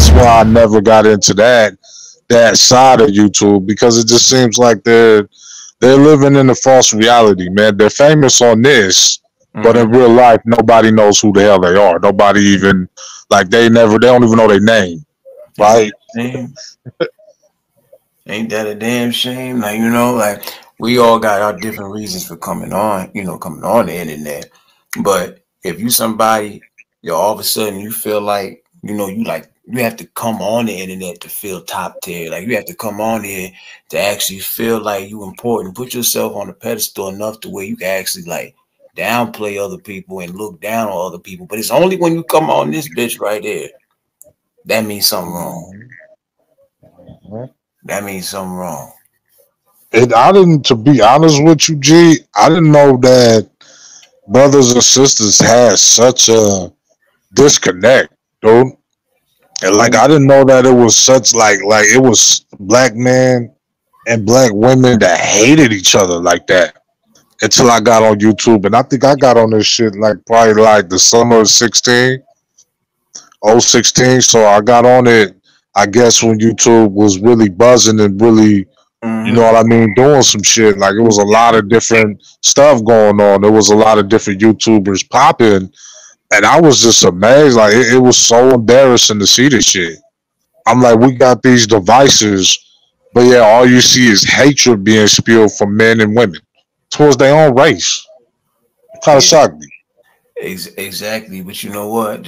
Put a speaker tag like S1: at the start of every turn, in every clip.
S1: that's why I never got into that side of YouTube, because it just seems like they're living in a false reality, man. They're famous on this, but in real life, nobody knows who the hell they are. Nobody even, like, they don't even know their name, right?
S2: Ain't that a damn shame? Like, like we all got our different reasons for coming on, coming on the internet. But if you somebody, all of a sudden you feel like, you have to come on the internet to feel top tier. Like you have to come on here to actually feel like you important. Put yourself on a pedestal enough to where you can actually like downplay other people and look down on other people. But it's only when you come on this bitch right there that means something wrong. That means something wrong.
S1: I didn't, to be honest with you, G, I didn't know that brothers and sisters had such a disconnect, dude. And like, I didn't know that it was such like it was black men and black women that hated each other like that until I got on YouTube. And I think I got on this shit like probably like the summer of 2016. So I got on it, I guess, when YouTube was really buzzing and really, you know what I mean, doing some shit. Like, it was a lot of different stuff going on. There was a lot of different YouTubers popping. And I was just amazed. Like, it was so embarrassing to see this shit. I'm like, we got these devices, but yeah, all you see is hatred being spewed from men and women towards their own race. It kind of shocked me.
S2: Exactly, but you know what?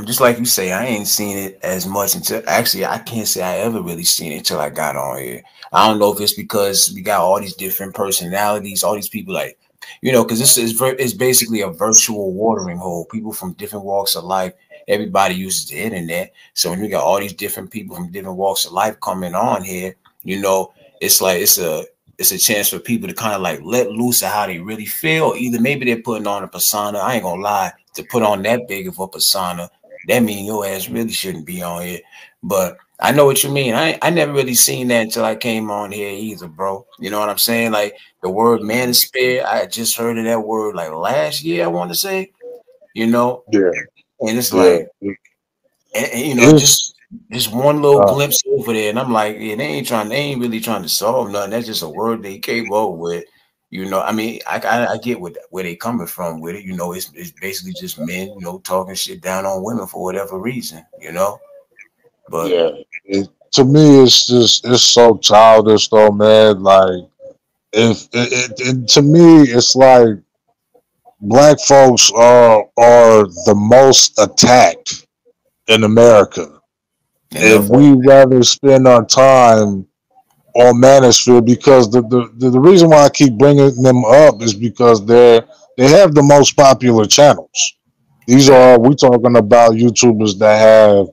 S2: Just like you say, I ain't seen it as much until actually I can't say I ever really seen it until I got on here. I don't know if it's because we got all these different personalities, all these people like, because this is it's basically a virtual watering hole. People from different walks of life. Everybody uses the internet, so when you got all these different people from different walks of life coming on here, it's like it's a chance for people to kind of like let loose of how they really feel. Either maybe they're putting on a persona. I ain't gonna lie, to put on that big of a persona, that mean your ass really shouldn't be on here. But I know what you mean. I never really seen that until I came on here either, bro. You know what I'm saying? Like the word manosphere, I just heard of that word like last year, I want to say,
S1: Yeah.
S2: And it's like, and just one little glimpse over there, and I'm like, yeah, they ain't really trying to solve nothing. That's just a word they came up with. I mean, I get where they coming from with it. It's basically just men, talking shit down on women for whatever reason, But
S1: yeah, to me, it's so childish though, man. Like, if to me, it's like black folks are the most attacked in America, and we rather spend our time on Manosphere, because the reason why I keep bringing them up is because they have the most popular channels. We talking about YouTubers that have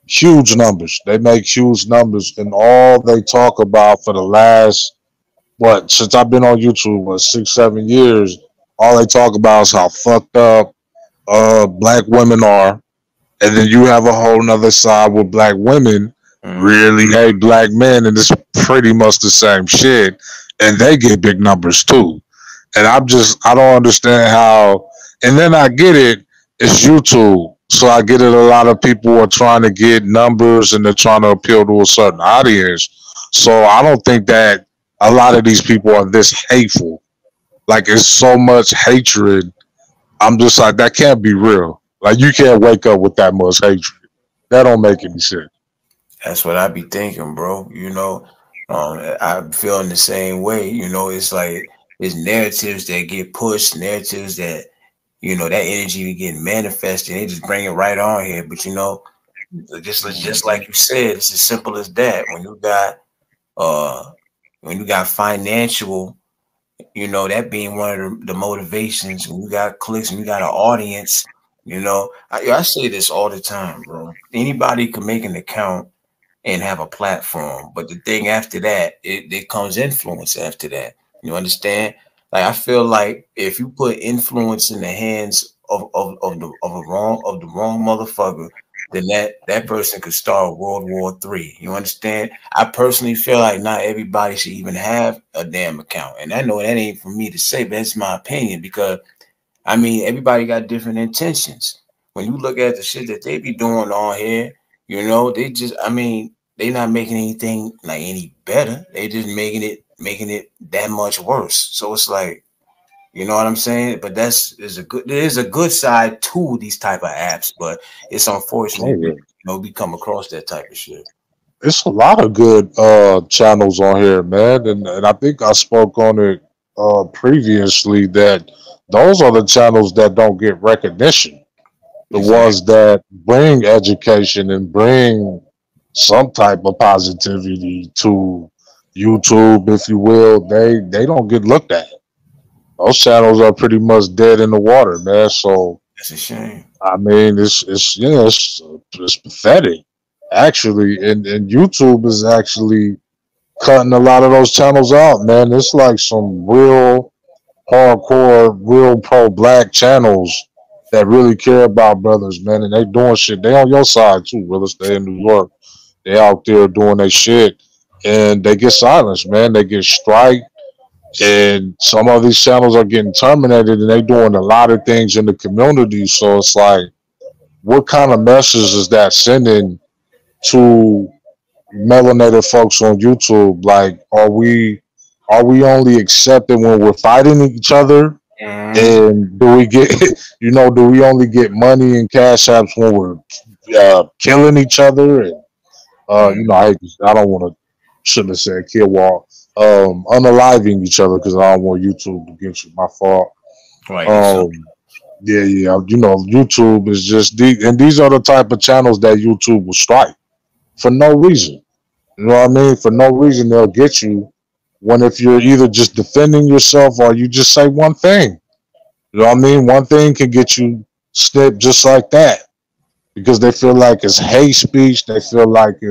S1: huge numbers. They make huge numbers, and all they talk about for the last, since I've been on YouTube, 6-7 years, all they talk about is how fucked up black women are. And then you have a whole nother side where black women really hate black men, and it's pretty much the same shit. And they get big numbers too. And I don't understand how. And then I get it, it's YouTube. So I get it, a lot of people are trying to get numbers and they're trying to appeal to a certain audience. So I don't think that a lot of these people are this hateful. Like, it's so much hatred. I'm just like, that can't be real. Like, you can't wake up with that much hatred. That don't make any sense.
S2: That's what I be thinking, bro. I'm feeling the same way. It's like it's narratives that get pushed, narratives that that energy get manifested. They just bring it right on here. But just like you said, it's as simple as that. When you got financial, that being one of the motivations. When you got clicks and you got an audience, I say this all the time, bro. Anybody can make an account and have a platform, but the thing after that, it comes influence after that. You understand? Like, I feel like if you put influence in the hands of the wrong motherfucker, then that person could start World War III. You understand? I personally feel like not everybody should even have a damn account, and I know that ain't for me to say, but that's my opinion, because I mean, everybody got different intentions. When you look at the shit that they be doing on here, You know, they just, I mean, they not making anything like any better. They just making it that much worse. So it's like, you know what I'm saying? But there is a good side to these type of apps, but it's
S1: Oh
S2: unfortunate,
S1: yeah.
S2: we come across that type of shit.
S1: It's a lot of good channels on here, man, and I think I spoke on it previously that those are the channels that don't get recognition. The ones
S2: Exactly.
S1: that bring education and bring some type of positivity to YouTube, if you will, they don't get looked at. Those channels are pretty much dead in the water, man. So
S2: That's a shame.
S1: I mean, it's yeah, it's pathetic actually, and YouTube is actually cutting a lot of those channels out, man. It's like some real hardcore, real pro black channels that really care about brothers, man, and they doing shit. They on your side too, brothers. They in New York. They out there doing their shit, and they get silenced, man. They get strike, and some of these channels are getting terminated, and they doing a lot of things in the community. So it's like, what kind of message is that sending to melanated folks on YouTube? Like, are we only accepted when we're fighting each other?
S2: Mhm.
S1: And do we get, do we only get money and cash apps when we're killing each other? And
S2: Mhm.
S1: I don't want to, shouldn't have said kill wall, unaliving each other because I don't want YouTube to get you. My fault.
S2: Right. That's something.
S1: Um, yeah, yeah. YouTube is just and these are the type of channels that YouTube will strike for no reason. You know what I mean? For no reason, they'll get you when if you're either just defending yourself or you just say one thing. You know what I mean? One thing can get you snipped just like that because they feel like it's hate speech. They feel like they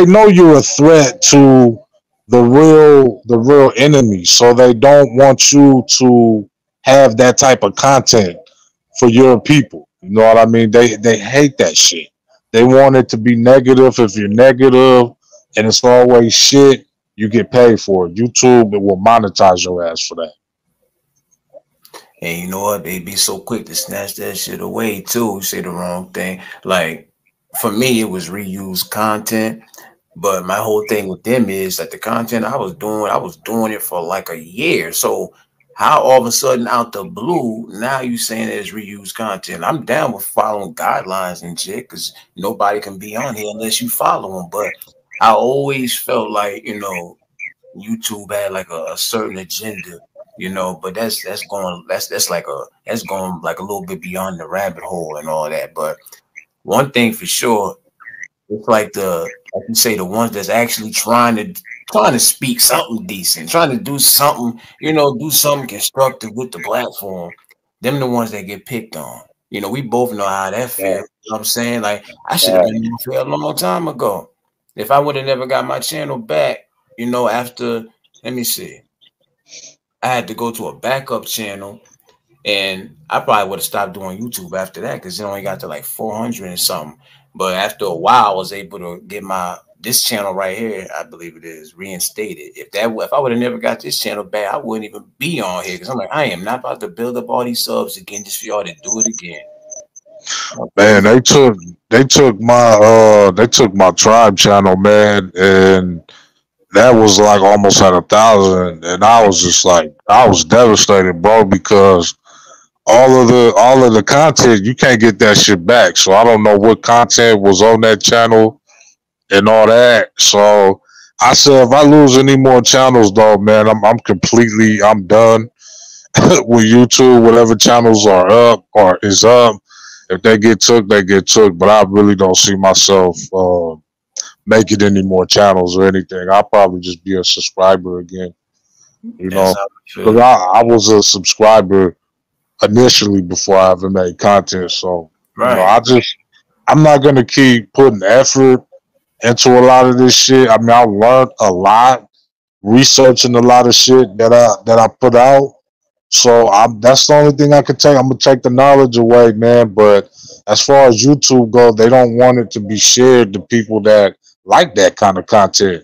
S1: know you're a threat to the real enemy, so they don't want you to have that type of content for your people. You know what I mean? They hate that shit. They want it to be negative. If you're negative and it's always shit, you get paid for it. YouTube, it will monetize your ass for that.
S2: And you know what? They be so quick to snatch that shit away too. Say the wrong thing. Like for me, it was reused content. But my whole thing with them is that the content I was doing it for like a year. So how all of a sudden out the blue, now you saying it's reused content? I'm down with following guidelines and shit because nobody can be on here unless you follow them. But I always felt like, YouTube had like a certain agenda, but that's going like a little bit beyond the rabbit hole and all that. But one thing for sure, it's like you say, the ones that's actually trying to speak something decent, trying to do something, do something constructive with the platform. Them the ones that get picked on. We both know how that feel. You
S1: Right,
S2: know what I'm saying? Like I should have
S1: right.
S2: been off here a long time ago. If I would have never got my channel back, after let me see, I had to go to a backup channel and I probably would have stopped doing YouTube after that because it only got to like 400 and something. But after a while, I was able to get this channel right here, I believe it is, reinstated. If I would have never got this channel back, I wouldn't even be on here because I'm like, I am not about to build up all these subs again just for y'all to do it again. I'm
S1: Man,
S2: crazy.
S1: they took my tribe channel, man, and that was like almost at 1,000, and I was just like, I was devastated, bro, because all of the content, you can't get that shit back. So I don't know what content was on that channel and all that. So I said, if I lose any more channels, though, man, I'm done with YouTube. Whatever channels are up or is up, if they get took, they get took. But I really don't see myself making any more channels or anything. I'll probably just be a subscriber again, you
S2: That's
S1: know,
S2: how I
S1: because
S2: feel.
S1: I was a subscriber initially before I ever made content. So,
S2: Right.
S1: I'm not gonna keep putting effort into a lot of this shit. I mean, I learned a lot researching a lot of shit that I put out. So that's the only thing I could take. I'm gonna take the knowledge away, man. But as far as YouTube goes, they don't want it to be shared to people that like that kind of content.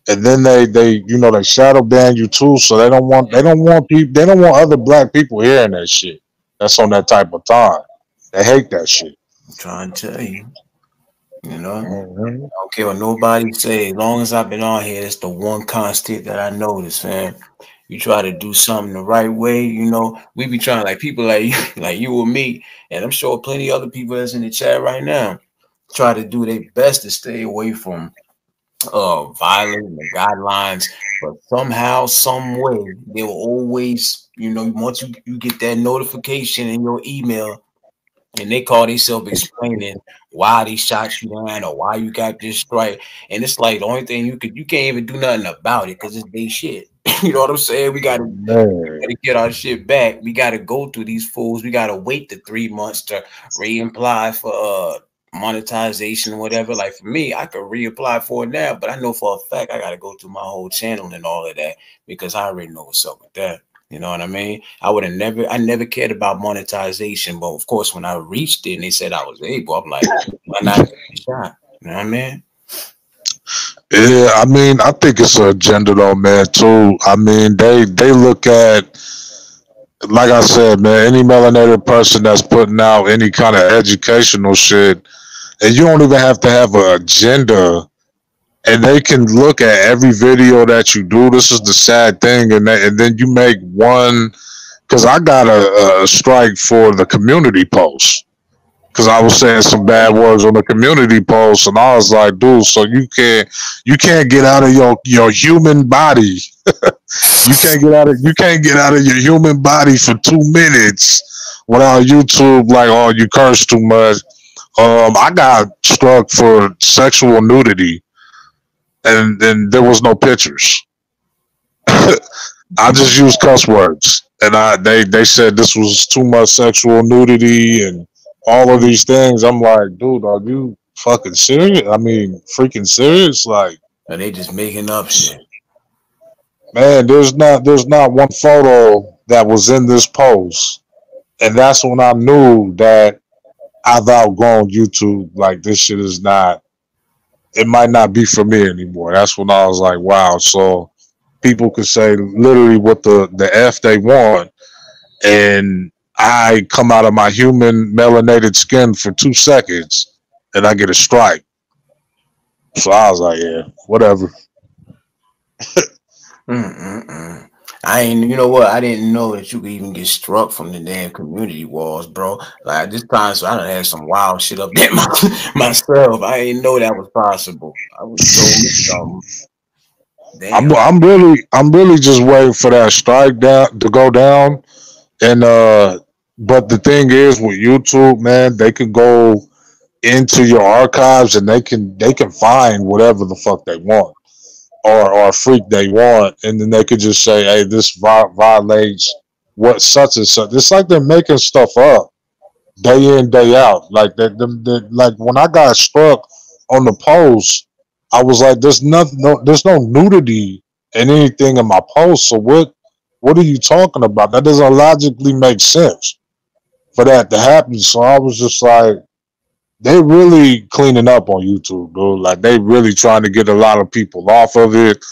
S1: And then they shadow ban you too. So they don't want other black people hearing that shit. That's on that type of time. They hate that shit.
S2: I'm trying to tell you, you know.
S1: Mhm.
S2: I don't care what nobody say. As long as I've been on here, it's the one constant that I notice, fam. You try to do something the right way, you know. We be trying like people like you, like you or me, and I'm sure plenty of other people that's in the chat right now try to do their best to stay away from violating the guidelines, but somehow, some way, they will always, you know, once you get that notification in your email and they call themselves explaining why they shot you down or why you got this strike. And it's like the only thing you can't even do nothing about it because it's they shit. You know what I'm saying?
S1: Man,
S2: We gotta get our shit back. We gotta go through these fools. We gotta wait the 3 months to reapply for monetization or whatever. Like for me, I could reapply for it now, but I know for a fact I gotta go through my whole channel and all of that because I already know what's up with that. You know what I mean? I never cared about monetization, but of course, when I reached it and they said I was able, I'm like, why not take a shot? You know what I mean?
S1: yeah, I mean, I think it's an agenda though, man. Too. I mean, they look at, like I said, man, any melanated person that's putting out any kind of educational shit, and you don't even have to have an agenda, and they can look at every video that you do. This is the sad thing, and then you make one. Because I got a strike for the community post because I was saying some bad words on the community post, and I was like, dude, so you can't get out of your human body. You can't get out of your human body for 2 minutes without YouTube like, oh, you curse too much. I got struck for sexual nudity, and there was no pictures. I just used cuss words, and they said this was too much sexual nudity and all of these things. I'm like, dude, are you fucking serious? I mean, freaking serious? Like,
S2: And they just making up shit.
S1: man, there's not one photo that was in this post, and that's when I knew that I've outgrown YouTube. Like, this shit is not. It might not be for me anymore. That's when I was like, wow. So people could say literally what the f they want, and I come out of my human melanated skin for 2 seconds and I get a strike. So I was like, yeah, whatever.
S2: Mm-mm-mm. I ain't, you know what? I didn't know that you could even get struck from the damn community walls, bro. Like this time, so I done had some wild shit up there myself. I didn't know that was possible. I would have told me something.
S1: I'm
S2: Damn.
S1: I'm really I'm really just waiting for that strike down to go down. And but the thing is with YouTube, man, they can go into your archives and they can find whatever the fuck they want or freak they want, and then they could just say, hey, this violates what such and such. It's like they're making stuff up day in day out. Like like when I got struck on the post, I was like, "There's nothing, there's no nudity in anything in my post. So what are you talking about? That doesn't logically make sense for that to happen." So I was just like, they really cleaning up on YouTube, dude. Like they really trying to get a lot of people off of it.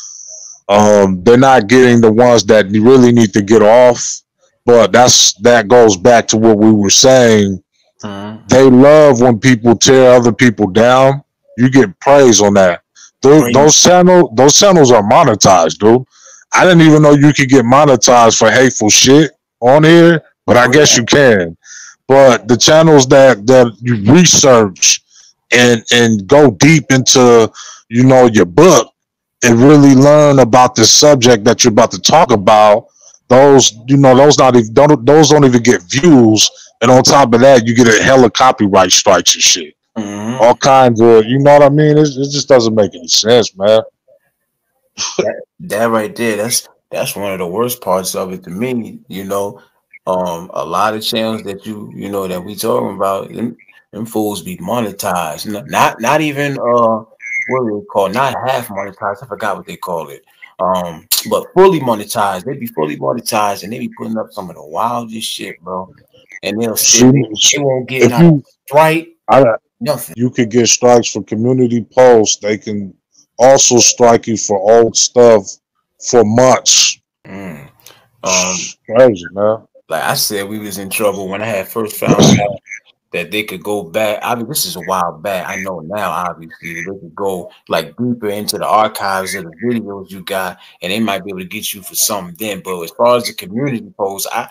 S1: They're not getting the ones that really need to get off. But that goes back to what we were saying.
S2: Mhm.
S1: They love when people tear other people down. You get praise on that.
S2: Praise.
S1: Those channels are monetized, dude. I didn't even know you could get monetized for hateful shit on here, but I
S2: Oh
S1: guess you can. But the channels that you research and go deep into, your book and really learn about the subject that you're about to talk about, those not even those don't even get views, and on top of that, you get a hella copyright strikes and shit.
S2: yeah.
S1: All kinds of, you know what I mean? It just doesn't make any sense, man.
S2: That right there, that's one of the worst parts of it to me. You know, a lot of channels that you know that we talking about, them fools be monetized. Not even what do they call? Not half monetized. I forgot what they call it. But fully monetized. They be fully monetized and they be putting up some of the wildest shit, bro. And they'll still
S1: See,
S2: they won't get
S1: if
S2: not a strike,
S1: I,
S2: nothing.
S1: you could get strikes for community posts. They can also strike you for old stuff for months.
S2: Mm. Um,
S1: Crazy, man.
S2: like I said, we was in trouble when I had first found out. that they could go back. I mean, this is a while back. I know now, obviously, that they could go like deeper into the archives of the videos you got, and they might be able to get you for something then. But as far as the community posts, I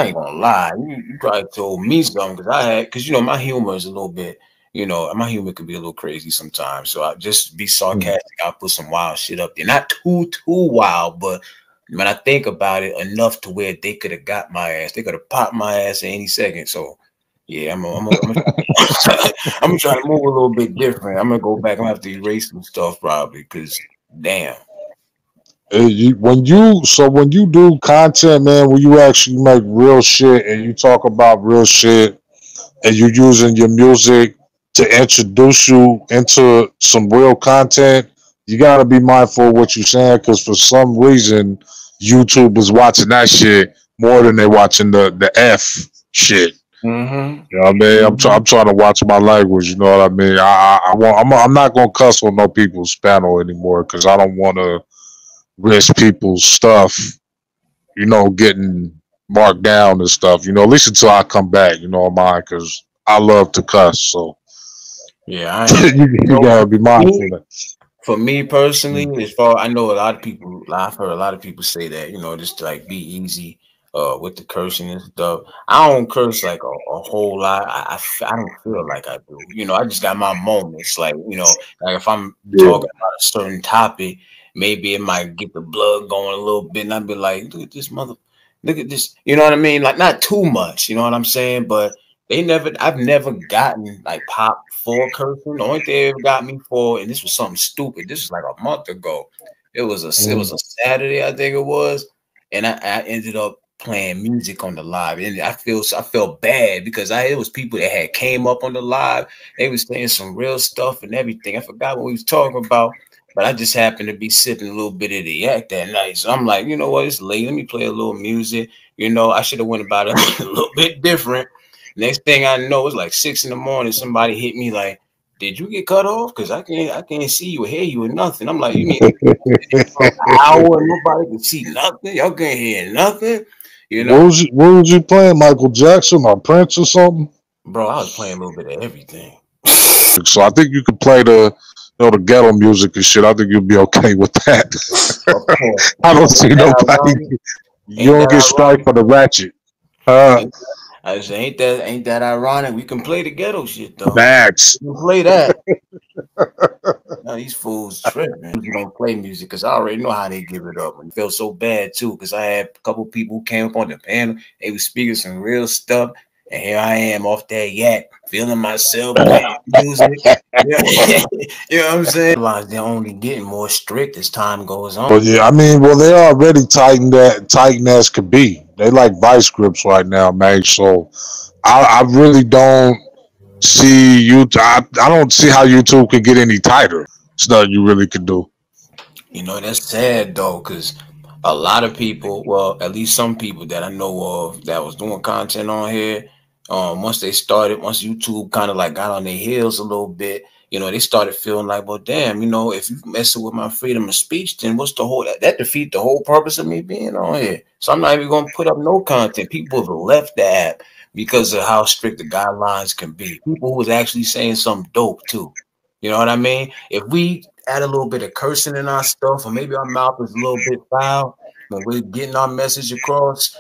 S2: ain't gonna lie. You probably told me something because because you know my humor is a little bit. You know, my humor could be a little crazy sometimes. So I just be sarcastic. I'll put some wild shit up there. Not too wild, but when I think about it, enough to where they could have got my ass. They could have popped my ass at any second. So yeah, I'm gonna try to move a little bit different. I'm gonna go back. I'm gonna have to erase some stuff probably because damn.
S1: When you do content, man, when you actually make real shit and you talk about real shit and you using your music to introduce you into some real content, you gotta be mindful of what you're saying because for some reason YouTube is watching that shit more than they watching the F shit.
S2: Mm-hmm.
S1: You know what I mean? I'm trying to watch my language. You know what I mean? I'm not gonna cuss on no people's panel anymore because I don't want to risk people's stuff, you know, getting marked down and stuff. You know, at least until I come back. You know, mine because I love to cuss. So
S2: Yeah, I ain't.
S1: you gotta be mindful of that.
S2: For me personally, as far I know, a lot of people, I've heard a lot of people say that, you know, just to, like be easy with the cursing and stuff. I don't curse like a whole lot. I don't feel like I do. You know, I just got my moments. Like, you know, like if I'm
S1: Yeah.
S2: talking about a certain topic, maybe it might get the blood going a little bit, and I'd be like, look at this mother, look at this. You know what I mean? Like not too much. You know what I'm saying? But I've never gotten like popped for cursing. The only thing they ever got me for, and this was something stupid. This was like a month ago. It was a Saturday, I think it was, and I ended up playing music on the live, and I felt bad because it was people that had came up on the live. They was saying some real stuff and everything. I forgot what we was talking about. But I just happened to be sipping a little bit of the yak that night. So I'm like, you know what? It's late. Let me play a little music. You know, I should have went about it a little bit different. Next thing I know, it's like 6 in the morning. Somebody hit me like, "Did you get cut off? Because I can't see you or hear you or nothing." I'm like, "You mean for an hour and nobody can see nothing? Y'all can't hear nothing?" You know,
S1: What was you playing? Michael Jackson or Prince or something?
S2: bro. I was playing a little bit of everything.
S1: So I think you could play the ghetto music and shit. I think you'll be okay with that.
S2: Of course,
S1: I don't
S2: ain't
S1: see
S2: that
S1: nobody.
S2: ironic?
S1: You
S2: Ain't
S1: don't
S2: that
S1: get strike
S2: ironic?
S1: for the ratchet.
S2: I just ain't that ironic? We can play the ghetto shit though.
S1: Max.
S2: We can play that. No, these fools tripping. You don't play music because I already know how they give it up. And it felt so bad too because I had a couple people who came up on the panel. They was speaking some real stuff, and here I am off that yak, feeling myself playing music. Yeah. You know what I'm saying? They're only getting more strict as time goes on.
S1: Well, yeah, I mean, well, they already tighten as could be. They like vice grips right now, man. So I really don't see you. I don't see how YouTube could get any tighter. It's nothing you really could do.
S2: You know, that's sad though, because a lot of people, well, at least some people that I know of that was doing content on here, once YouTube kind of like got on their heels a little bit, you know, they started feeling like, well, damn, you know, if you messing with my freedom of speech, then what's the whole that defeat the whole purpose of me being on here. So I'm not even gonna put up no content. People have left the app because of how strict the guidelines can be. People who was actually saying something dope too. You know what I mean? If we add a little bit of cursing in our stuff, or maybe our mouth is a little bit foul when we're getting our message across,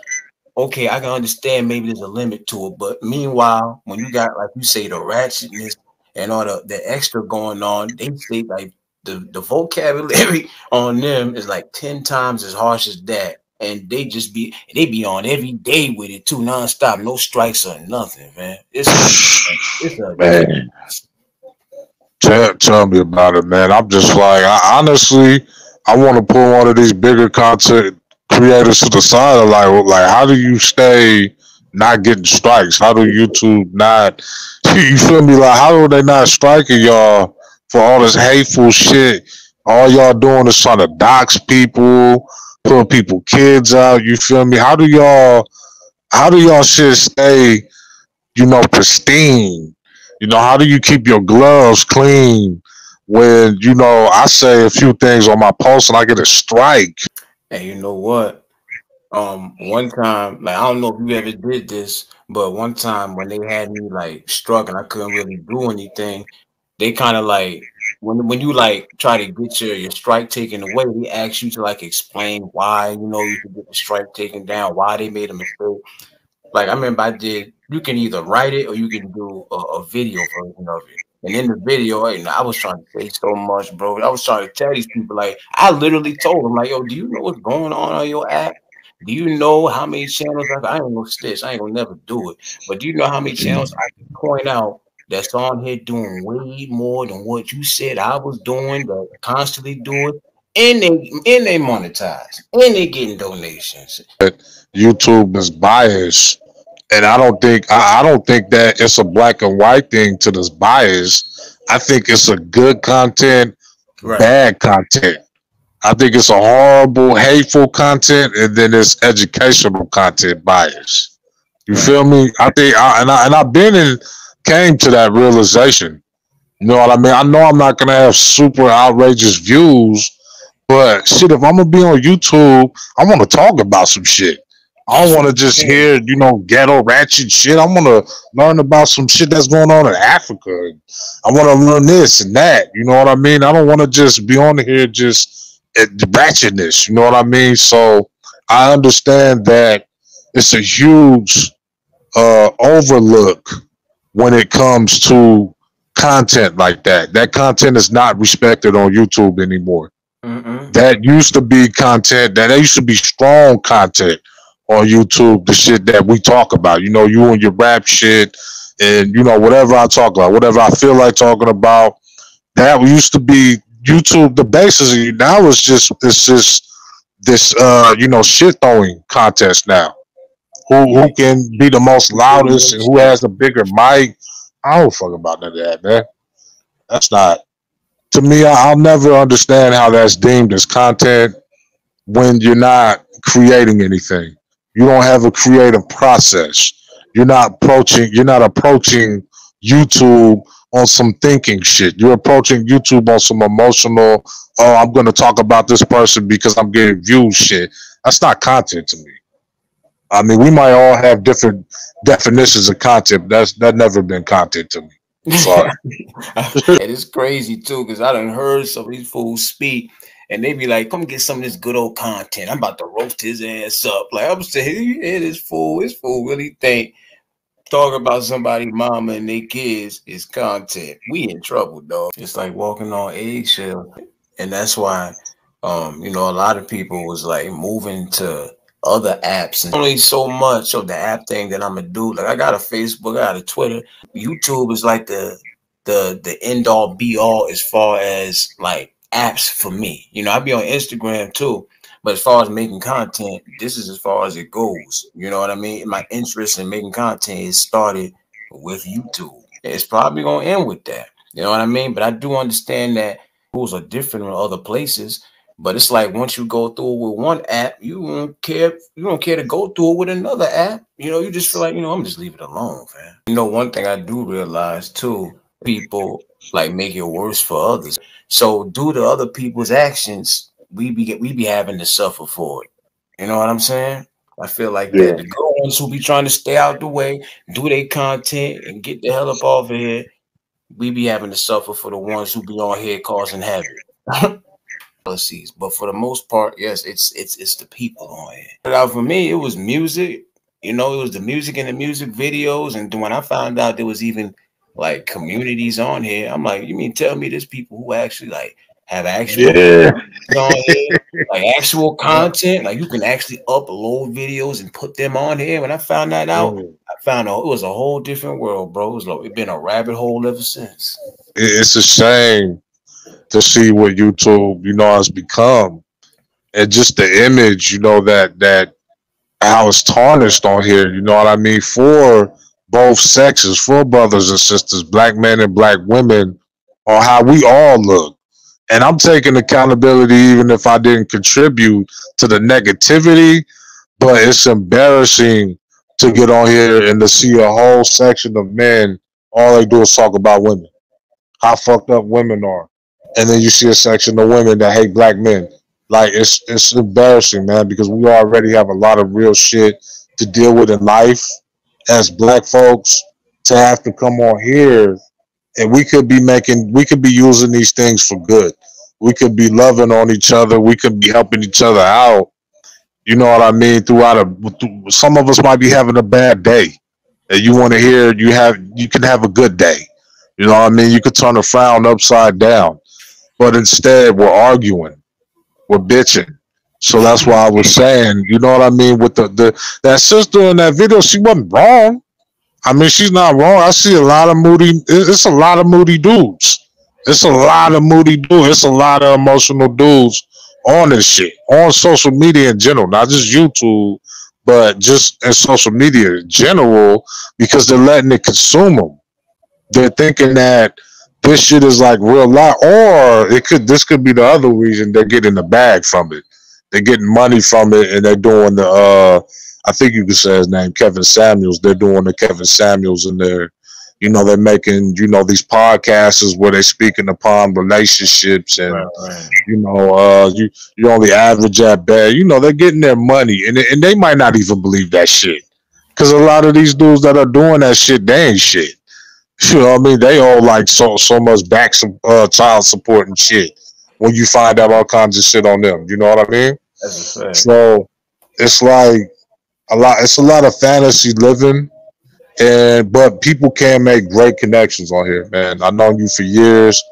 S2: okay, I can understand maybe there's a limit to it. But meanwhile, when you got, like you say, the ratchetness and all the extra going on, they say like the vocabulary on them is like 10 times as harsh as that. And they be on every day with it too, nonstop, no strikes or nothing, man. It's a
S1: Man, tell me about it, man. I'm just like, honestly, I want to pull one of these bigger content creators to the side. Of like, how do you stay not getting strikes? How do YouTube not? You feel me? Like, how are they not striking y'all for all this hateful shit? All y'all doing is trying to dox people, put people kids out. You feel me? How do y'all shit stay, you know, pristine? You know, how do you keep your gloves clean when, you know, I say a few things on my post and I get a strike?
S2: and you know what? One time, like I don't know if you ever did this, but one time when they had me like struck and I couldn't really do anything, they kind of like when you like try to get your strike taken away, they ask you to like explain why you should get the strike taken down, why they made a mistake. Like I remember I did. You can either write it or you can do a video version of it. And in the video, I was trying to say so much, bro. I was trying to tell these people, like, I literally told them, like, yo, do you know what's going on your app? Do you know how many channels? I ain't gonna stitch. I ain't gonna never do it. But do you know how many channels I can point out that's on here doing way more than what you said I was doing, that constantly do it, and they monetize, and they getting donations.
S1: YouTube is biased, and I don't think that it's a black and white thing to this bias. I think it's a good content,
S2: Right.
S1: bad content. I think it's a horrible, hateful content, and then it's educational content bias. You
S2: Right.
S1: feel me? I think, and I've been in, came to that realization. You know what I mean? I know I'm not gonna have super outrageous views, but shit, if I'm gonna be on YouTube, I want to talk about some shit. I don't
S2: That's
S1: want
S2: what
S1: to
S2: I'm
S1: just
S2: saying.
S1: hear, ghetto ratchet shit. I want to learn about some shit that's going on in Africa. I want to learn this and that. You know what I mean? I don't want to just be on here just at ratchetness. You know what I mean? So I understand that it's a huge overlook when it comes to content like that. That content is not respected on YouTube anymore.
S2: Mm-mm.
S1: That used to be content, that used to be strong content on YouTube, the shit that we talk about. You and your rap shit and whatever I talk about, whatever I feel like talking about. That used to be YouTube the basis of you. Now it's just this shit throwing contest now.
S2: Yeah.
S1: Who can be the most
S2: People with
S1: loudest
S2: no
S1: and who
S2: shit.
S1: has the bigger mic. I don't fuck about none of that, man. That's not, to me, I'll never understand how that's deemed as content when you're not creating anything. You don't have a creative process. You're not approaching YouTube on some thinking shit. You're approaching YouTube on some emotional, oh, I'm gonna talk about this person because I'm getting views shit. That's not content to me. I mean, we might all have different definitions of content. That never been content to me. Sorry.
S2: And it's crazy too, because I done heard some of these fools speak, and they be like, "Come get some of this good old content. I'm about to roast his ass up." Like I'm saying, you hear this fool? This fool really think talking about somebody's mama and their kids is content. We in trouble, dog. It's like walking on eggshells, and that's why, a lot of people was like moving to other apps, and only so much of the app thing that I'm gonna do. Like I got a Facebook, I got a Twitter. YouTube is like the end all be all as far as like apps for me. I be on Instagram too, but as far as making content, this is as far as it goes. You know what I mean? My interest in making content is started with YouTube. It's probably gonna end with that. You know what I mean? But I do understand that rules are different in other places. But it's like once you go through with one app, you don't care. You don't care to go through it with another app. You just feel like I'm just leave it alone, man. One thing I do realize too, people like make it worse for others. So due to other people's actions, we be having to suffer for it. You know what I'm saying? I feel like that.
S1: Yeah.
S2: The good ones who be trying to stay out the way, do their content, and get the hell up off of here, we be having to suffer for the ones who be on here causing havoc. Policies, but for the most part, yes, it's the people on here. But for me, it was music. It was the music and the music videos, and when I found out there was even like communities on here, I'm like, you mean tell me there's people who actually like have actual
S1: Yeah.
S2: communities on here, like actual content, like you can actually upload videos and put them on here. When I found that out,
S1: Mm.
S2: I found out it was a whole different world, bro. It's been a rabbit hole ever since.
S1: It's a shame to see what YouTube, has become, and just the image, that how it's tarnished on here. You know what I mean? For both sexes, for brothers and sisters, black men and black women, on how we all look. And I'm taking accountability, even if I didn't contribute to the negativity. But it's embarrassing to get on here and to see a whole section of men. All they do is talk about women, how fucked up women are, and then you see a section of women that hate black men. Like it's embarrassing, man, because we already have a lot of real shit to deal with in life as black folks to have to come on here and we could be using these things for good. We could be loving on each other. We could be helping each other out. You know what I mean? Some of us might be having a bad day, and you want to hear you can have a good day. You know what I mean? You could turn a frown upside down, but instead we're arguing, we're bitching. So that's why I was saying, you know what I mean? With the that sister in that video, she wasn't wrong. I mean, she's not wrong. I see a lot of moody. It's a lot of moody dudes. It's a lot of moody dudes. It's a lot of emotional dudes on this shit on social media in general, not just YouTube, but just in social media in general, because they're letting it consume them. They're thinking that this shit is like real life, or it could. This could be the other reason they're getting the bag from it. They're getting money from it, and they're doing the. I think you could say his name, Kevin Samuels. They're doing the Kevin Samuels, and they're making these podcasts where they're speaking upon relationships,
S2: Right,
S1: and
S2: right.
S1: you only average at bad. They're getting their money, and they might not even believe that shit, because a lot of these dudes that are doing that shit, they ain't shit. You know what I mean? They owe like so much back some child support and shit. When you find out all kinds of shit on them, you know what I mean?
S2: That's a fact.
S1: So it's like a lot. It's a lot of fantasy living, and but people can make great connections on here, man. I've known you for years.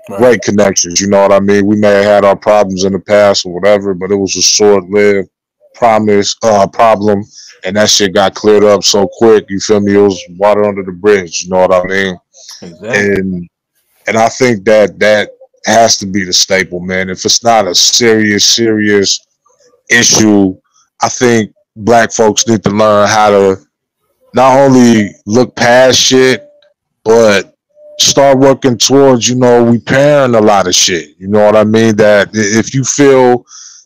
S2: Right.
S1: Great connections. You know what I mean? We may have had our problems in the past or whatever, but it was a short-lived problem, and that shit got cleared up so quick. You feel me? It was water under the bridge. You know what I mean?
S2: Exactly.
S1: And I think that has to be the staple, man. If it's not a serious issue, I think black folks need to learn how to not only look past shit, but start working towards, repairing a lot of shit. You know what I mean? That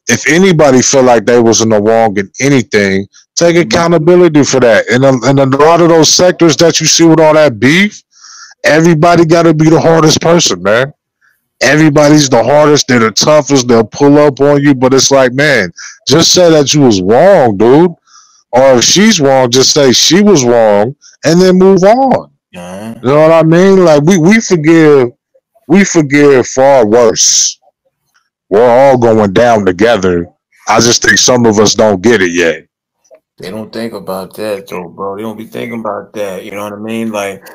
S1: if anybody feel like they was in the wrong in anything, take accountability for that. And a lot of those sectors that you see with all that beef, everybody got to be the hardest person, man. Everybody's the hardest. They're the toughest. They'll pull up on you, but it's like, man, just say that you was wrong, dude. Or if she's wrong, just say she was wrong, and then move on.
S2: Uh-huh.
S1: You know what I mean? Like we forgive far worse. We're all going down together. I just think some of us don't get it yet.
S2: They don't think about that though, bro. They don't be thinking about that. You know what I mean? Like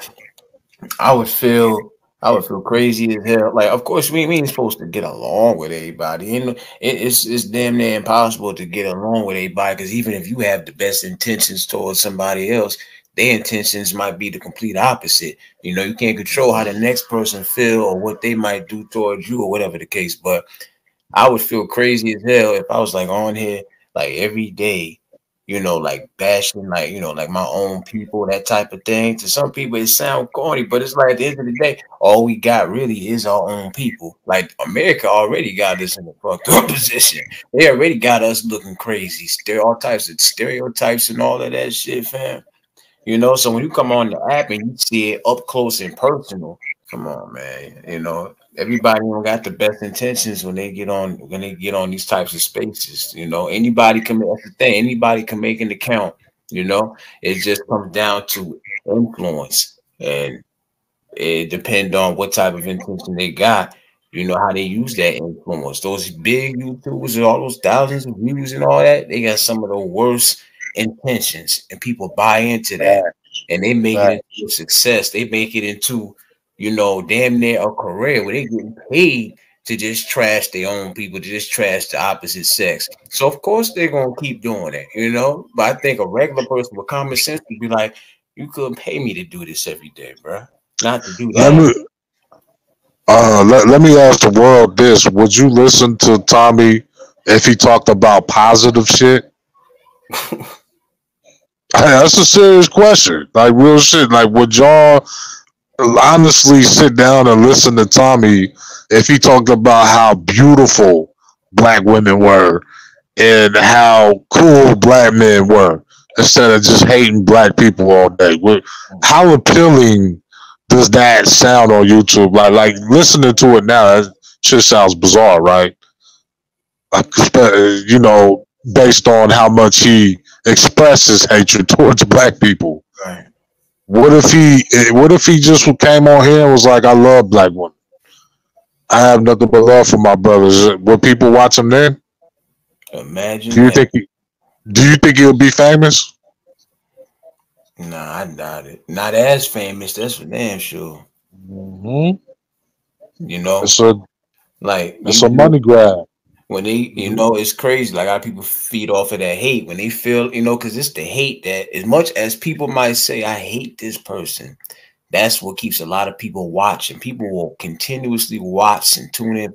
S2: I would feel I would feel crazy as hell. Like, of course, we ain't supposed to get along with everybody. And it's damn near impossible to get along with everybody because even if you have the best intentions towards somebody else, their intentions might be the complete opposite. You can't control how the next person feel or what they might do towards you or whatever the case. But I would feel crazy as hell if I was like on here like every day, like bashing like, like my own people, that type of thing. To some people it sound corny, but it's like at the end of the day, all we got really is our own people. Like America already got us in a fucked up position. They already got us looking crazy. Stereotypes and all of that shit, fam. So when you come on the app and you see it up close and personal, come on, man. Everybody don't got the best intentions when they get on these types of spaces. Anybody can that's the thing. Anybody can make an account. It just comes down to influence, and it depends on what type of intention they got. How they use that influence. Those big YouTubers and all those thousands of views and all that, they got some of the worst intentions, and people buy into that,
S1: Right,
S2: and they make it
S1: right.
S2: into a success. They make it into, damn near a career where they getting paid to just trash their own people, to just trash the opposite sex. So of course they're gonna keep doing it. But I think a regular person with common sense would be like, you couldn't pay me to do this every day, bro. Not to do
S1: Let
S2: that.
S1: me let me ask the world this: would you listen to Tommy if he talked about positive shit? That's a serious question. Like real shit. Like, would y'all honestly sit down and listen to Tommy if he talked about how beautiful black women were and how cool black men were instead of just hating black people all day? How appealing does that sound on YouTube? Like listening to it now, that shit sounds bizarre, right? you know, based on how much he expresses hatred towards black people.
S2: Right.
S1: What if he just came on here and was like, "I love black women. I have nothing but love for my brothers." Would people watch him then?
S2: Imagine
S1: Do you
S2: that.
S1: think? Do you think he'll be famous?
S2: Nah, I doubt it. Not as famous, that's for damn sure.
S1: Hmm.
S2: You know,
S1: It's a
S2: like
S1: it's
S2: you
S1: a
S2: look
S1: money grab.
S2: when they, it's crazy. Like, a lot of people feed off of that hate when they feel, because it's the hate that, as much as people might say, I hate this person, that's what keeps a lot of people watching. People will continuously watch and tune in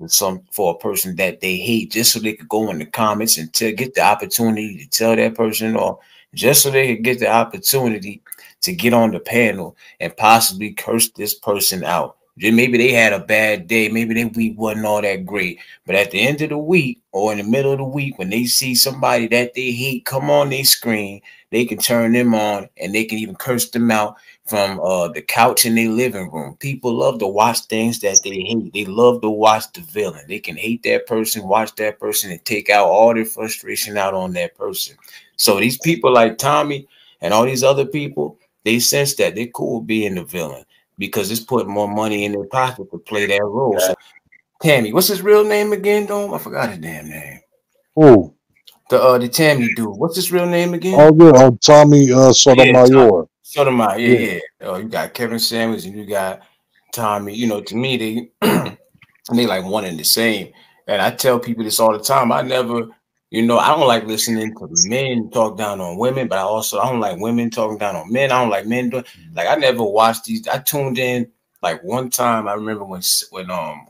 S2: for a person that they hate, just so they could go in the comments and get the opportunity to tell that person, or just so they could get the opportunity to get on the panel and possibly curse this person out. Then maybe they had a bad day, maybe their week wasn't all that great, but at the end of the week or in the middle of the week, when they see somebody that they hate come on their screen, they can turn them on and they can even curse them out from the couch in their living room. People love to watch things that they hate. They love to watch the villain. They can hate that person, watch that person, and take out all their frustration out on that person. So these people like Tommy and all these other people, they sense that they're cool being the villain because it's putting more money in their pocket to play that role. So Tammy, what's his real name again, Dome? I forgot his damn name.
S1: Who?
S2: The Tammy dude. What's his real name again?
S1: Oh yeah, Tommy
S2: Yeah, Tommy
S1: Sotomayor.
S2: Sotomayor.
S1: Yeah.
S2: Yeah, yeah. You got Kevin Samuels and you got Tommy. To me, they like one and the same. And I tell people this all the time. I never, I don't like listening to men talk down on women, but I don't like women talking down on men. I don't like men doing like I never watched these. I tuned in like one time. I remember when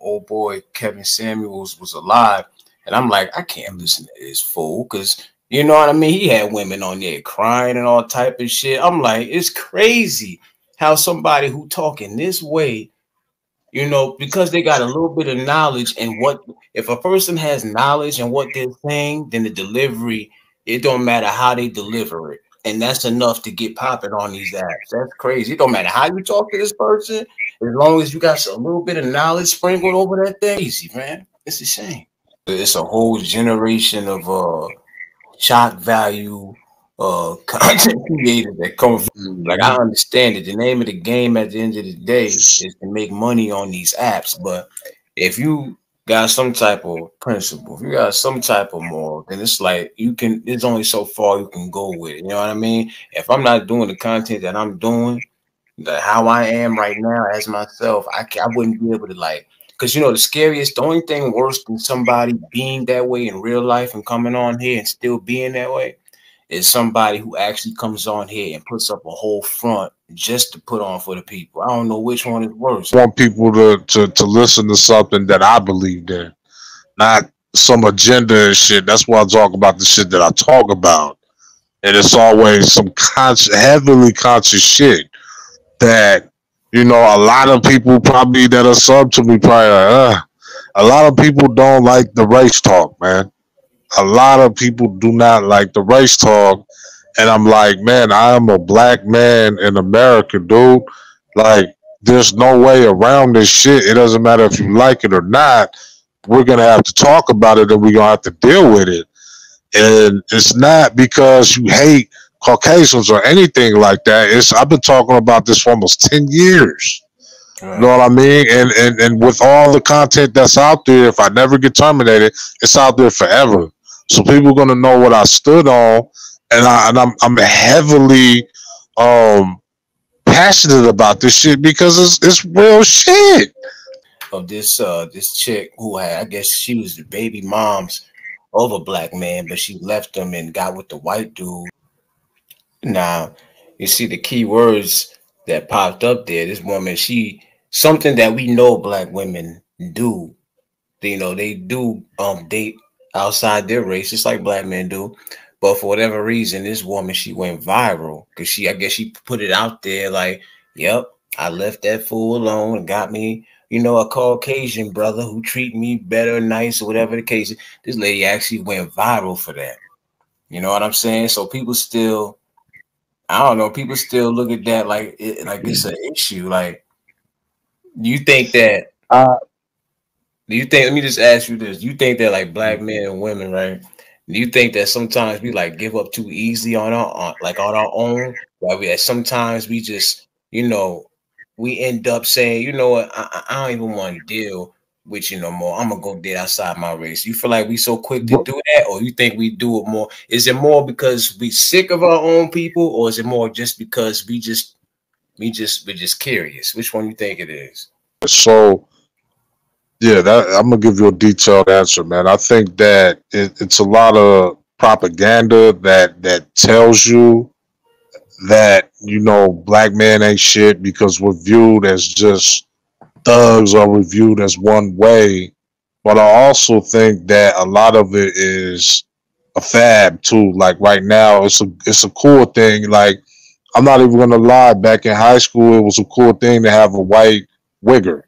S2: old boy Kevin Samuels was alive, and I'm like, I can't listen to this fool because you know what I mean. He had women on there crying and all type of shit. I'm like, it's crazy how somebody who talking this way, because they got a little bit of knowledge, and what if a person has knowledge in what they're saying, then the delivery, it don't matter how they deliver it. And that's enough to get popping on these apps. That's crazy. It don't matter how you talk to this person, as long as you got a little bit of knowledge sprinkled over that thing. Easy, man. It's a shame. It's a whole generation of shock value content creators that come from, like, I
S1: Mhm.
S2: understand it. The name of the game at the end of the day is to make money on these apps. But if you got some type of principle, if you got some type of moral, then it's like there's only so far you can go with it. You know what I mean? If I'm not doing the content that I'm doing, how I am right now as myself, I wouldn't be able to, like, because the only thing worse than somebody being that way in real life and coming on here and still being that way is somebody who actually comes on here and puts up a whole front just to put on for the people. I don't know which one is worse.
S1: Want people to listen to something that I believed in, not some agenda and shit. That's why I talk about the shit that I talk about. And it's always some heavily conscious shit that, a lot of people probably that are sub to me probably like, a lot of people don't like the race talk, man. A lot of people do not like the race talk. And I'm like, man, I am a black man in America, dude. Like, there's no way around this shit. It doesn't matter if you like it or not. We're gonna have to talk about it, and we're gonna have to deal with it. And it's not because you hate Caucasians or anything like that. It's I've been talking about this for almost 10 years. You know
S2: Right.
S1: what I mean? And with all the content that's out there, if I never get terminated, it's out there forever. So people are gonna know what I stood on, and I'm heavily um passionate about this shit because it's real shit.
S2: Of this chick who had, I guess she was the baby mom's of a black man, but she left him and got with the white dude. Now, you see the key words that popped up there. This woman, something that we know black women do. They do date outside their race, just like black men do. But for whatever reason, this woman, she went viral because I guess she put it out there like, yep, I left that fool alone and got me, a Caucasian brother who treat me better, nice, or whatever the case is. This lady actually went viral for that. You know what I'm saying? So people still, I don't know, people still look at that like it's an issue. Like, you think that
S1: I
S2: Do you think? Let me just ask you this: do you think that like black men and women, right? Do you think that sometimes we like give up too easily on like on our own? While we sometimes we just we end up saying, you know what, I don't even want to deal with you no more. I'm gonna go date outside my race. You feel like we so quick to do that, or you think we do it more? Is it more because we sick of our own people, or is it more just because we're just curious? Which one you think it is?
S1: So yeah, that I'm gonna give you a detailed answer, man. I think that it's a lot of propaganda that tells you that black men ain't shit because we're viewed as just thugs or we're viewed as one way. But I also think that a lot of it is a fab too. Like right now, it's a cool thing. Like I'm not even gonna lie. Back in high school, it was a cool thing to have a white wigger,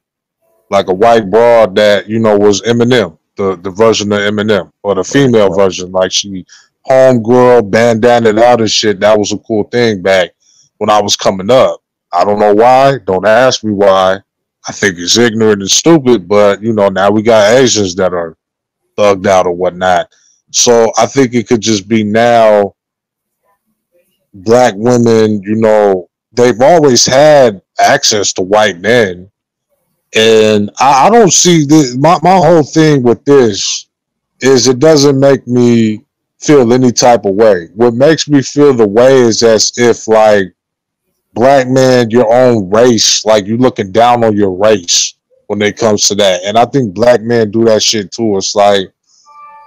S1: like a white broad that was Eminem, the version of Eminem, or the
S2: Right,
S1: female version, like she homegirl bandana out and shit. That was a cool thing back when I was coming up. I don't know why. Don't ask me why. I think it's ignorant and stupid, but now we got Asians that are thugged out or whatnot. So I think it could just be now black women, they've always had access to white men, and I don't see this. My whole thing with this is it doesn't make me feel any type of way. What makes me feel the way is as if like black man, your own race, like you looking down on your race when it comes to that. And I think black men do that shit too. It's like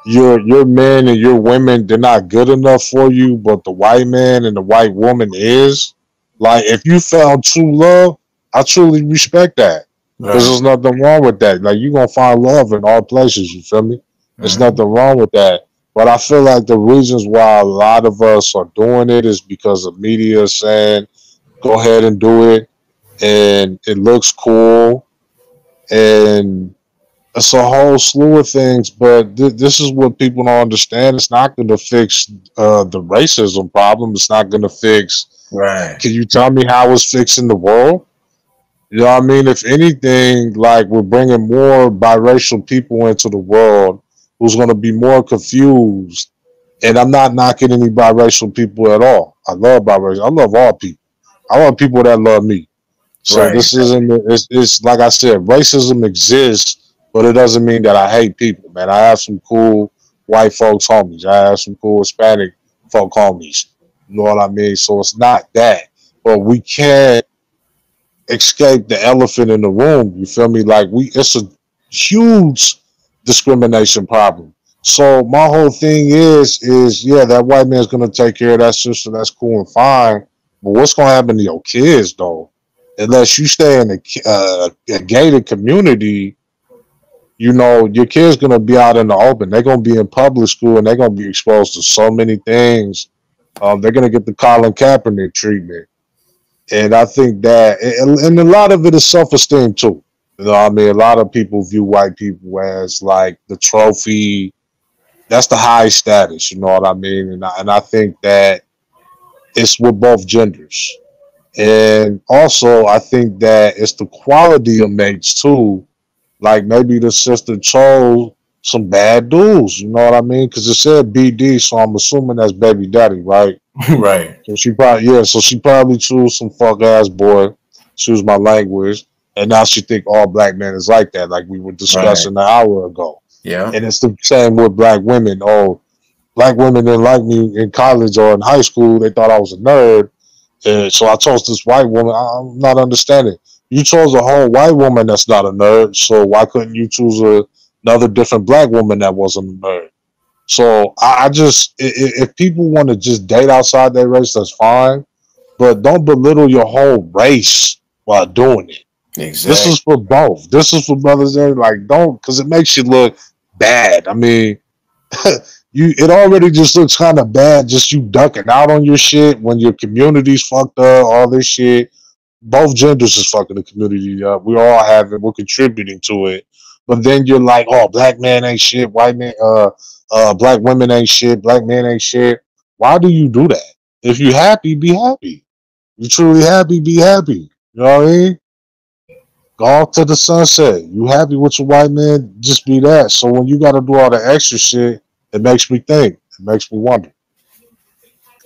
S1: your men and your women, they're not good enough for you, but the white man and the white woman is. Like if you found true love, I truly respect that. Because
S2: right.
S1: there's nothing wrong with that. Like you're gonna find love in all places, you feel me? There's
S2: Mhm.
S1: nothing wrong with that. But I feel like the reasons why a lot of us are doing it is because of media saying, go ahead and do it, and it looks cool, and it's a whole slew of things. But this is what people don't understand. It's not going to fix the racism problem. It's not going to fix.
S2: Right.
S1: Can you tell me how it's fixing the world? You know what I mean? If anything, like we're bringing more biracial people into the world who's going to be more confused. And I'm not knocking any biracial people at all. I love biracial. I love all people. I want people that love me. So
S2: Right.
S1: this isn't. It's like I said, racism exists, but it doesn't mean that I hate people, man. I have some cool white folks homies. I have some cool Hispanic folk homies. You know what I mean? So it's not that, but we can't escape the elephant in the room. You feel me? Like it's a huge discrimination problem. So my whole thing is yeah, that white man's gonna take care of that sister. That's cool and fine. But what's gonna happen to your kids though? Unless you stay in a gated community, your kids gonna be out in the open. They're gonna be in public school and they're gonna be exposed to so many things. They're gonna get the Colin Kaepernick treatment. And I think that, and a lot of it is self esteem too. You know what I mean? A lot of people view white people as like the trophy. That's the high status. You know what I mean? And I think that it's with both genders. And also, I think that it's the quality of mates too. Like maybe the sister chose some bad dudes. You know what I mean? Because it said BD, so I'm assuming that's baby daddy, right?
S2: Right.
S1: So she probably chose some fuck ass boy, excuse my language, and now she think all black men is like that, like we were
S2: Right.
S1: discussing an hour ago.
S2: Yeah.
S1: And it's the same with black women. Oh, black women didn't like me in college or in high school. They thought I was a nerd. And so I chose this white woman. I'm not understanding. You chose a whole white woman that's not a nerd. So why couldn't you choose another different black woman that wasn't a nerd? So I just, if people want to just date outside their race, that's fine. But don't belittle your whole race while doing it. This
S2: Exactly.
S1: is for both. This is for brothers and like don't, because it makes you look bad. I mean, it already just looks kind of bad, just you ducking out on your shit when your community's fucked up, all this shit. Both genders is fucking the community up. We all have it. We're contributing to it. But then you're like, oh, black man ain't shit. White man, black women ain't shit. Black men ain't shit. Why do you do that? If you're happy, be happy. You're truly happy, be happy. You know what I mean? Go off to the sunset. You happy with your white man? Just be that. So when you got to do all the extra shit, it makes me think. It makes me wonder.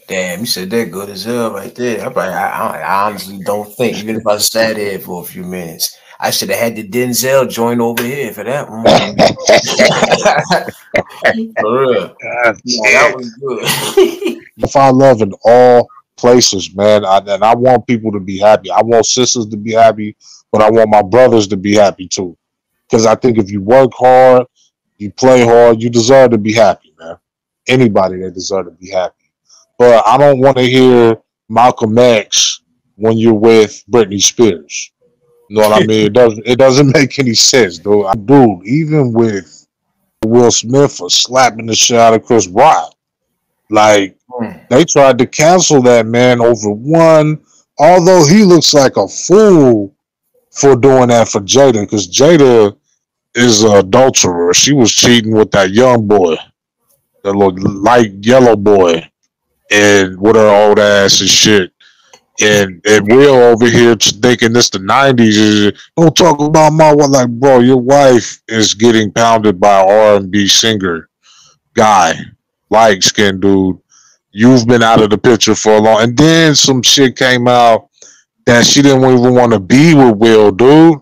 S2: Damn, you said that good as hell right there. I honestly don't think, even if I sat there for a few minutes, I should have had the Denzel joint over here for that one. For real. No, that
S1: Yeah.
S2: was good.
S1: If I love in all places, man, and I want people to be happy. I want sisters to be happy, but I want my brothers to be happy too. Because I think if you work hard, you play hard, you deserve to be happy, man. Anybody that deserve to be happy. But I don't want to hear Malcolm X when you're with Britney Spears. You know what I mean? It doesn't make any sense, dude. Dude, even with Will Smith for slapping the shit out of Chris Rock, like they tried to cancel that man over one. Although he looks like a fool for doing that for Jada, because Jada is an adulterer. She was cheating with that young boy, that little light yellow boy, and with her old ass and shit. And Will over here thinking this the '90s. Don't talk about my wife. Like, bro, your wife is getting pounded by an R&B singer guy, light skinned dude. You've been out of the picture for a long. And then some shit came out that she didn't even want to be with Will, dude.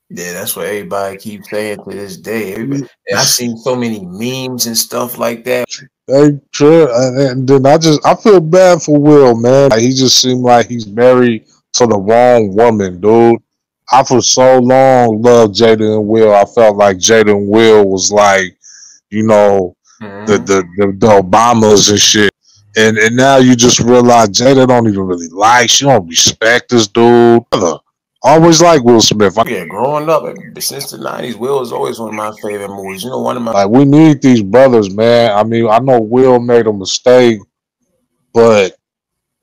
S2: Yeah, that's what everybody keeps saying to this day. Everybody, and I've seen so many memes and stuff like that.
S1: Hey, true. And then I feel bad for Will, man. Like, he just seemed like he's married to the wrong woman, dude. I for so long loved Jada and Will. I felt like Jada and Will was like, you know, the Obamas and shit. And now you just realize Jada don't even really like. She don't respect this dude. Always like Will Smith.
S2: Yeah, growing up since the '90s, Will was always one of my favorite movies. You know, one of my
S1: Like, we need these brothers, man. I mean, I know Will made a mistake, but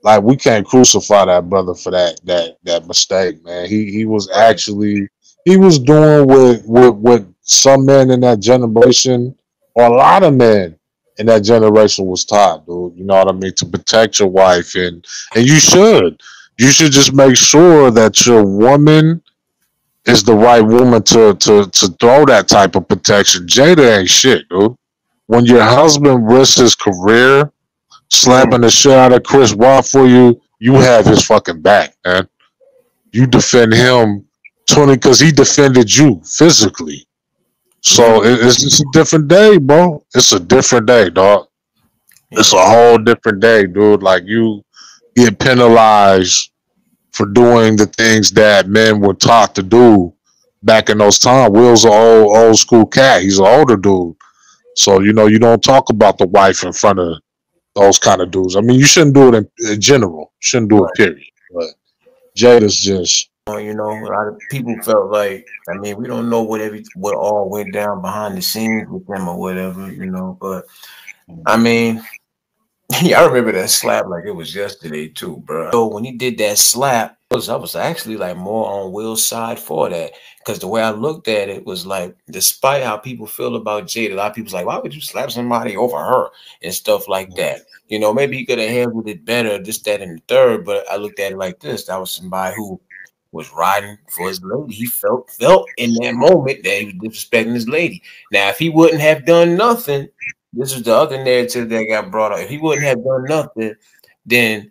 S1: like, we can't crucify that brother for that mistake, man. He was actually, he was doing what some men in that generation, or a lot of men in that generation, was taught, dude. You know what I mean? To protect your wife, and you should just make sure that your woman is the right woman to throw that type of protection. Jada ain't shit, dude. When your husband risks his career slapping the shit out of Chris Rock for you, you have his fucking back, man. You defend him 20 because he defended you physically. So it's just a different day, bro. It's a different day, dog. It's a whole different day, dude. Like, you get penalized for doing the things that men were taught to do back in those times. Will's an old school cat. He's an older dude. So, you don't talk about the wife in front of those kind of dudes. I mean, you shouldn't do it in general. You shouldn't do it, period. But Jada's just.
S2: You know, a lot of people felt like, I mean, we don't know what all went down behind the scenes with them or whatever, you know, but I mean, yeah, I remember that slap like it was yesterday too, bro. So when he did that slap, I was actually like more on Will's side for that, because the way I looked at it was like, despite how people feel about Jada, a lot of people's like, why would you slap somebody over her and stuff like that? You know, maybe he could have handled it better, this, that, and the third. But I looked at it like this: that was somebody who was riding for his lady. He felt in that moment that he was disrespecting his lady. Now, if he wouldn't have done nothing, this is the other narrative that got brought up. If he wouldn't have done nothing, then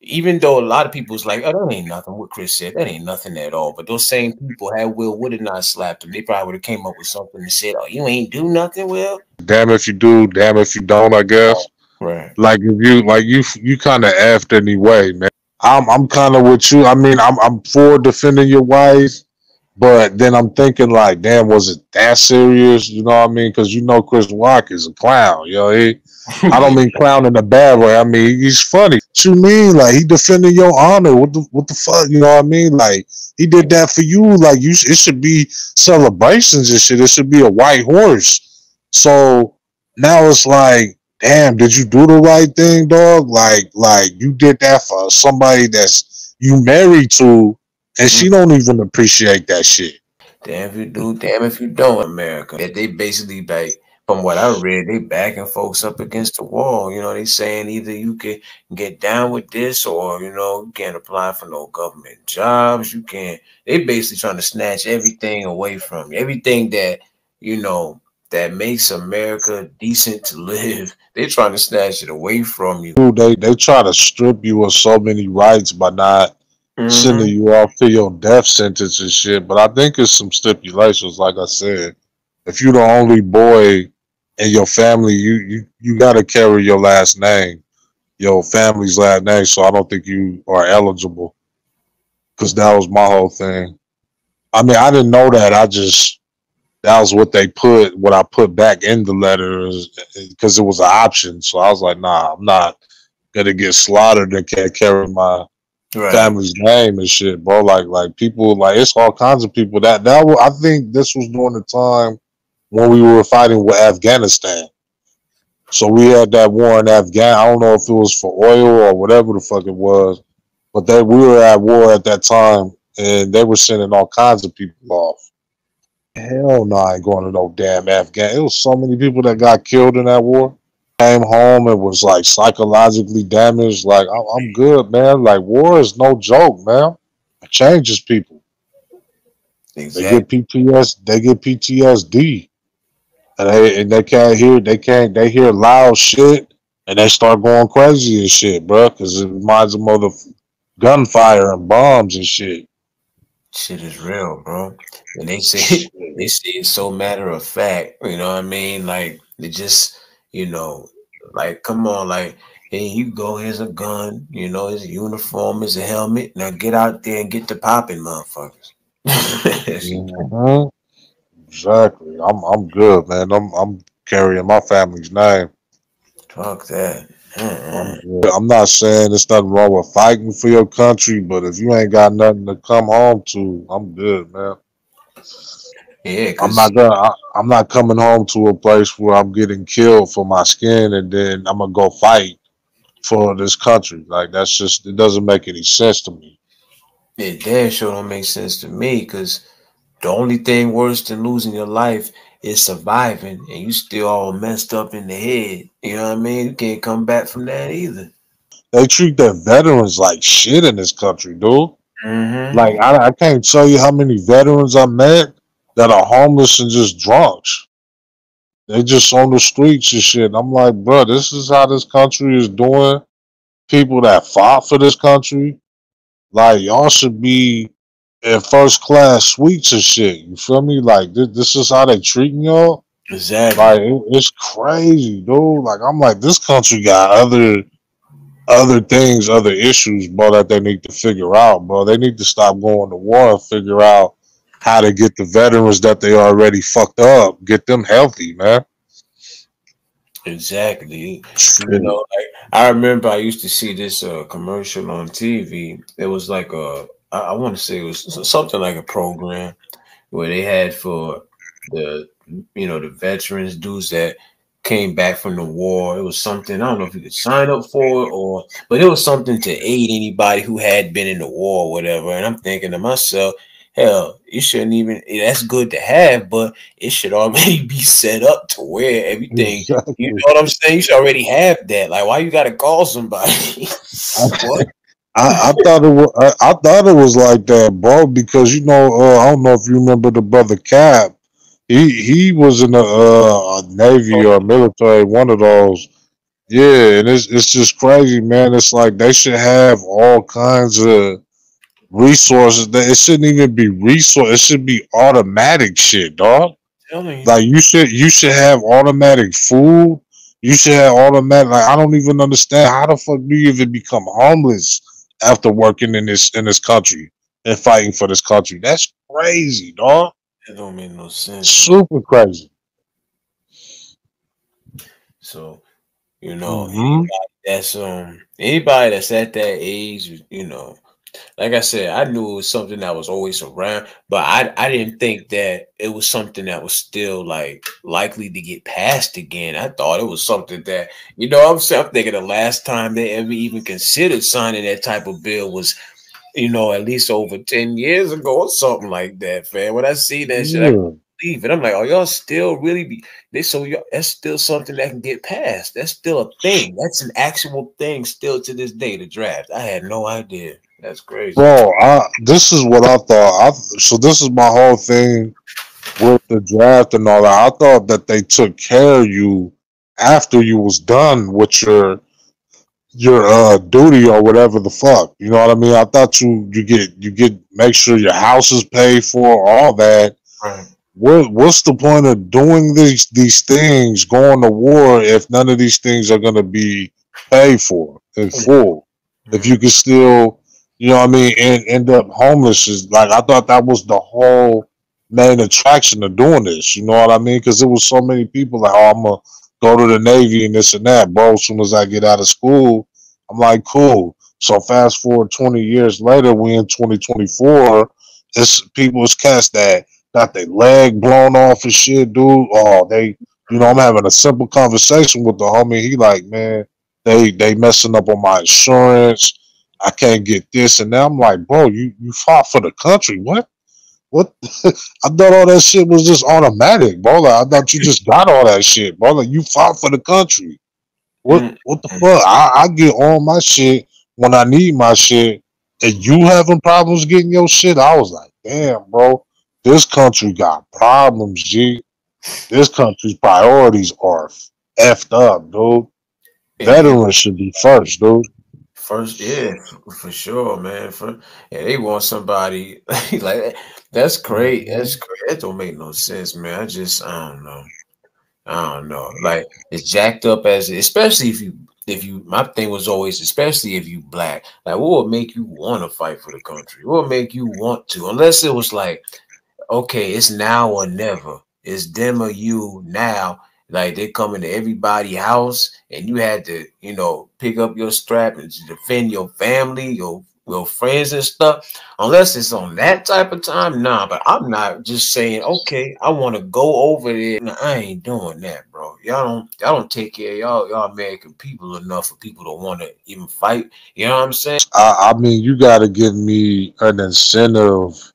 S2: even though a lot of people was like, oh, that ain't nothing, what Chris said, that ain't nothing at all. But those same people, had Will would have not slapped him, they probably would have came up with something and said, oh, you ain't do nothing, Will.
S1: Damn if you do, damn if you don't, I guess.
S2: Right.
S1: Like, if you kind of effed anyway, man. I'm kind of with you. I mean, I'm for defending your wife, but then I'm thinking like, damn, was it that serious? You know what I mean? Because Chris Rock is a clown. I don't mean clown in a bad way. I mean, he's funny. What you mean? Like, he defending your honor. What the fuck? You know what I mean? Like, he did that for you. Like, it should be celebrations and shit. It should be a white horse. So now it's like, damn, did you do the right thing, dog? Like you did that for somebody that's you married to, and she don't even appreciate that shit.
S2: Damn if you do, damn if you don't, America. That they basically like from what I read, they backing folks up against the wall. You know, they saying either you can get down with this, or you can't apply for no government jobs. You can't. They basically trying to snatch everything away from you. Everything that makes America decent to live. They trying to snatch it away from you.
S1: Dude, they try to strip you of so many rights by not sending
S2: Mm-hmm.
S1: you off to your death sentence and shit. But I think it's some stipulations, like I said. If you're the only boy in your family, you gotta carry your last name, your family's last name. So I don't think you are eligible. Because that was my whole thing. I mean, I didn't know that. I just that was what they put. What I put back in the letter because it was an option. So I was like, nah, I'm not gonna get slaughtered and can't carry my
S2: Right.
S1: family's name and shit, bro. Like people, like it's all kinds of people I think this was during the time when we were fighting with Afghanistan. So we had that war in Afghan. I don't know if it was for oil or whatever the fuck it was, but we were at war at that time, and they were sending all kinds of people off. Hell no, I ain't going to no damn Afghan. It was so many people that got killed in that war. Came home and was like psychologically damaged. Like I'm good, man. Like war is no joke, man. It changes people. They get
S2: Exactly.
S1: PTS. They get PTSD, and they can't hear. They hear loud shit, and they start going crazy and shit, bro. Because it reminds them of the gunfire and bombs and shit.
S2: Shit is real, bro. And they say they
S1: Shit.
S2: say it's so matter of fact. You know what I mean? Like they just, you know, like come on, like here you go. Here's a gun. Here's a uniform. Here's a helmet. Now get out there and get the popping, motherfuckers.
S1: Mhm. Exactly. I'm good, man. I'm carrying my family's name.
S2: Fuck that.
S1: I'm good. I'm not saying there's nothing wrong with fighting for your country, but if you ain't got nothing to come home to, I'm good, man.
S2: Yeah,
S1: I'm
S2: cause
S1: not gonna. I'm not coming home to a place where I'm getting killed for my skin, and then I'm gonna go fight for this country. Like that's just it doesn't make any sense to me.
S2: it damn sure don't make sense to me. Cause the only thing worse than losing your life is surviving, and you still all messed up in the head. You know what I mean? You can't come back from that either.
S1: They treat their veterans like shit in this country, dude. Like
S2: Mm-hmm.
S1: I can't tell you how many veterans I met that are homeless and just drunks. They just on the streets and shit. I'm like, bro, this is how this country is doing. People that fought for this country, like y'all should be in first class suites and shit. You feel me? Like this is how they treating y'all.
S2: Exactly.
S1: Like it's crazy, dude. Like I'm like, this country got other things, other issues, bro, that they need to figure out, bro. They need to stop going to war and figure out how to get the veterans that they already fucked up, get them healthy, man.
S2: Exactly.
S1: Shit.
S2: Like I remember I used to see this commercial on TV. It was like I want to say it was something like a program where they had for the the veterans dudes that came back from the war. It was something I don't know if you could sign up for it but it was something to aid anybody who had been in the war or whatever. And I'm thinking to myself, hell, it shouldn't even that's good to have, but it should already be set up to where everything you
S1: Exactly.
S2: know what I'm saying? You should already have that. Like, why you gotta call somebody? What?
S1: I thought it was I thought it was like that, bro, because I don't know if you remember the brother Cap. He was in the Navy or military, one of those. Yeah, and it's just crazy, man. It's like they should have all kinds of resources. That it shouldn't even be resource. It should be automatic shit, dog.
S2: Tell me.
S1: Like you should have automatic food. You should have automatic. Like I don't even understand how the fuck do you even become homeless after working in this country and fighting for this country? That's crazy, dog.
S2: That don't make no sense, man.
S1: Super crazy.
S2: So,
S1: Hmm.
S2: anybody that's at that age, like I said, I knew it was something that was always around, but I didn't think that it was something that was still like likely to get passed again. I thought it was something that, I'm thinking the last time they ever even considered signing that type of bill was, at least over 10 years ago or something like that, fam. When I see that shit,
S1: Yeah.
S2: believe it. I'm like, oh, y'all still really be this? So y'all, that's still something that can get passed. That's still a thing. That's an actual thing still to this day. The draft. I had no idea. That's crazy.
S1: Bro, this is what I thought. So this is my whole thing with the draft and all that. I thought that they took care of you after you was done with your duty or whatever the fuck. You know what I mean? I thought you get make sure your house is paid for, all that.
S2: Right.
S1: What's the point of doing these things, going to war, if none of these things are gonna be paid for in full? If you
S2: Mm.
S1: can still, you know what I mean, and end up homeless, is like, I thought that was the whole main attraction of doing this. You know what I mean? Because there was so many people like, oh, I'm gonna go to the Navy and this and that, bro. As soon as I get out of school, I'm like, cool. So fast forward 20 years later, we in 2024. It's people, it's cats that got their leg blown off and shit, dude. Oh, I'm having a simple conversation with the homie. He like, man, they messing up on my insurance. I can't get this and that. I'm like, bro, you fought for the country. What? I thought all that shit was just automatic, bro. Like, I thought you just got all that shit, bro. Like, you fought for the country. What the
S2: Mm.
S1: fuck? I get all my shit when I need my shit, and you having problems getting your shit. I was like, damn, bro. This country got problems, G. This country's priorities are effed up, dude.
S2: Yeah.
S1: Veterans should be first, dude.
S2: First, yeah, for sure, man. Yeah, they want somebody like that's crazy. That's
S1: Mhm.
S2: crazy. That don't make no sense, man. I don't know. I don't know. Like it's jacked up as especially if you my thing was always especially if you black. Like what would make you want to fight for the country? What would make you want to? Unless it was like okay, it's now or never. It's them or you now. Like they come into everybody's house and you had to, pick up your strap and defend your family, your friends and stuff. Unless it's on that type of time, nah. But I'm not just saying, okay, I want to go over there. Nah, I ain't doing that, bro. Y'all don't take care of y'all American people enough for people to want to even fight. You know what I'm saying?
S1: I mean, you got to give me an incentive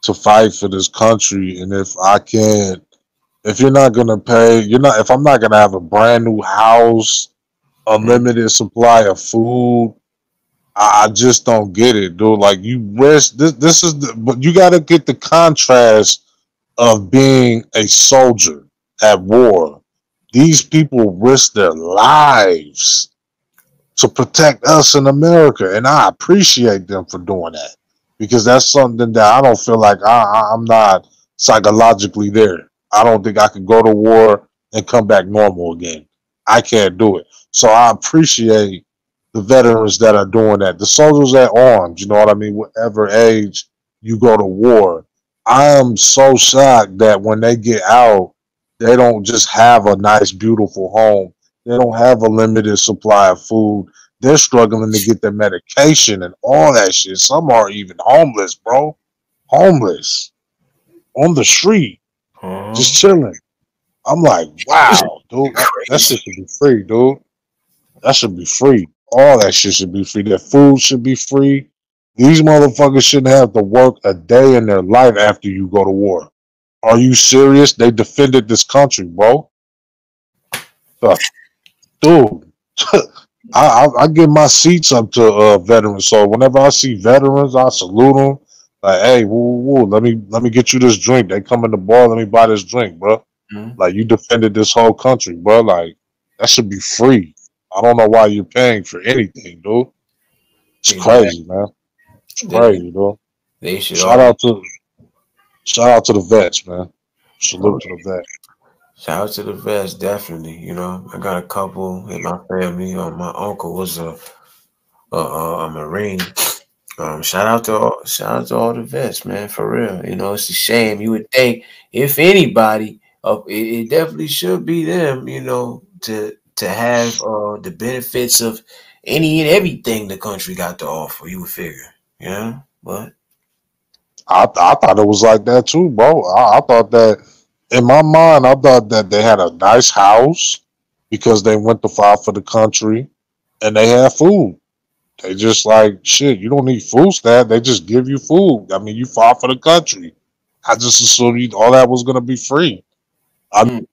S1: to fight for this country, and if you're not gonna pay, you're not. If I'm not gonna have a brand new house, a
S2: Mm.
S1: limited supply of food, I just don't get it, dude. Like, you risk this. But you got to get the contrast of being a soldier at war. These people risk their lives to protect us in America, and I appreciate them for doing that, because that's something that I don't feel like I'm not psychologically there. I don't think I could go to war and come back normal again. I can't do it. So I appreciate the veterans that are doing that. The soldiers at arms, you know what I mean? Whatever age you go to war. I am so shocked that when they get out, they don't just have a nice, beautiful home. They don't have a limited supply of food. They're struggling to get their medication and all that shit. Some are even homeless, bro. Homeless on the street, just
S2: Uh-huh.
S1: chilling. I'm like, wow, dude, that shit should be free, dude. That should be free. All that shit should be free. Their food should be free. These motherfuckers shouldn't have to work a day in their life after you go to war. Are you serious? They defended this country, bro. The dude. I give my seats up to veterans. So whenever I see veterans, I salute them. Like, hey, woo, woo, let me get you this drink. They come in the bar, let me buy this drink, bro.
S2: Mhm.
S1: Like, you defended this whole country, bro. Like, that should be free. I don't know why you're paying for anything, dude. It's
S2: Exactly.
S1: crazy, man. It's
S2: They,
S1: crazy, dude.
S2: they should
S1: Shout
S2: all be.
S1: out to shout out to the vets, man.
S2: Oh,
S1: Salute to the vet.
S2: shout out to the vets, definitely. I got a couple in my family. My uncle was a Marine. Shout out to all the vets, man. For real, it's a shame. You would think if anybody, it definitely should be them. To have the benefits of any and everything the country got to offer. You would figure, but
S1: I thought it was like that too, bro. I thought that, in my mind, I thought that they had a nice house because they went to fight for the country, and they had food. They just like, shit, you don't need food stamp. They just give you food. I mean, you fought for the country. I just assumed all that was gonna be free. I
S2: Mm.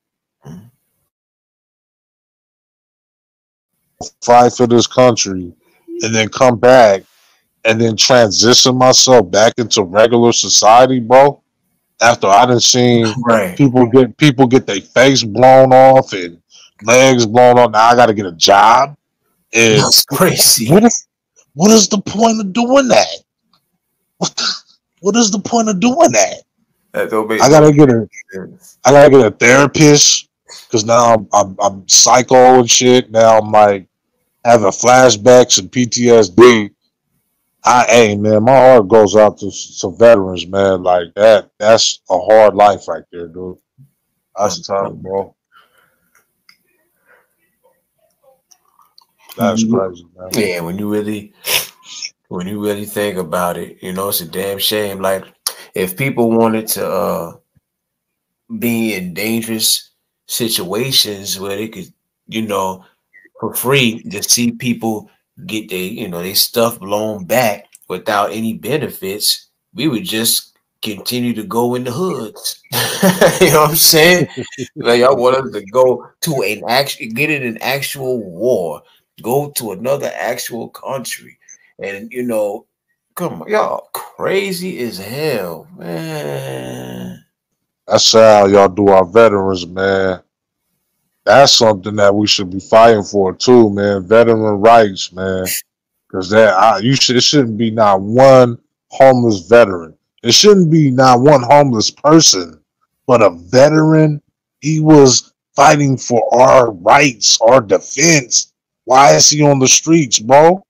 S1: fight for this country and then come back and then transition myself back into regular society, bro. After I done seen
S2: Right.
S1: people get their face blown off and legs blown off. Now I got to get a job. And
S2: That's crazy.
S1: what is what is the point of doing that? What is the point of doing that?
S2: That don't make
S1: I
S2: no
S1: gotta get a
S2: sense.
S1: I gotta get a therapist because now I'm psycho and shit. Now I'm like having flashbacks and PTSD. Hey man, my heart goes out to veterans, man. Like that's a hard life right there, dude. That's tough, bro. That's crazy, man.
S2: Yeah, when you really think about it, you know, it's a damn shame. Like if people wanted to be in dangerous situations where they could, you know, for free, just see people get they, you know, they stuff blown back without any benefits, we would just continue to go in the hoods. You know what I'm saying? Like y'all want us to go to an actual get in an actual war, go to another actual country, and you know, come on, y'all crazy as hell, man.
S1: That's how y'all do our veterans, man. That's something that we should be fighting for too, man. Veteran rights, man. Because it shouldn't be not one homeless veteran. It shouldn't be not one homeless person, but a veteran. He was fighting for our rights, our defense. Why is he on the streets, bro?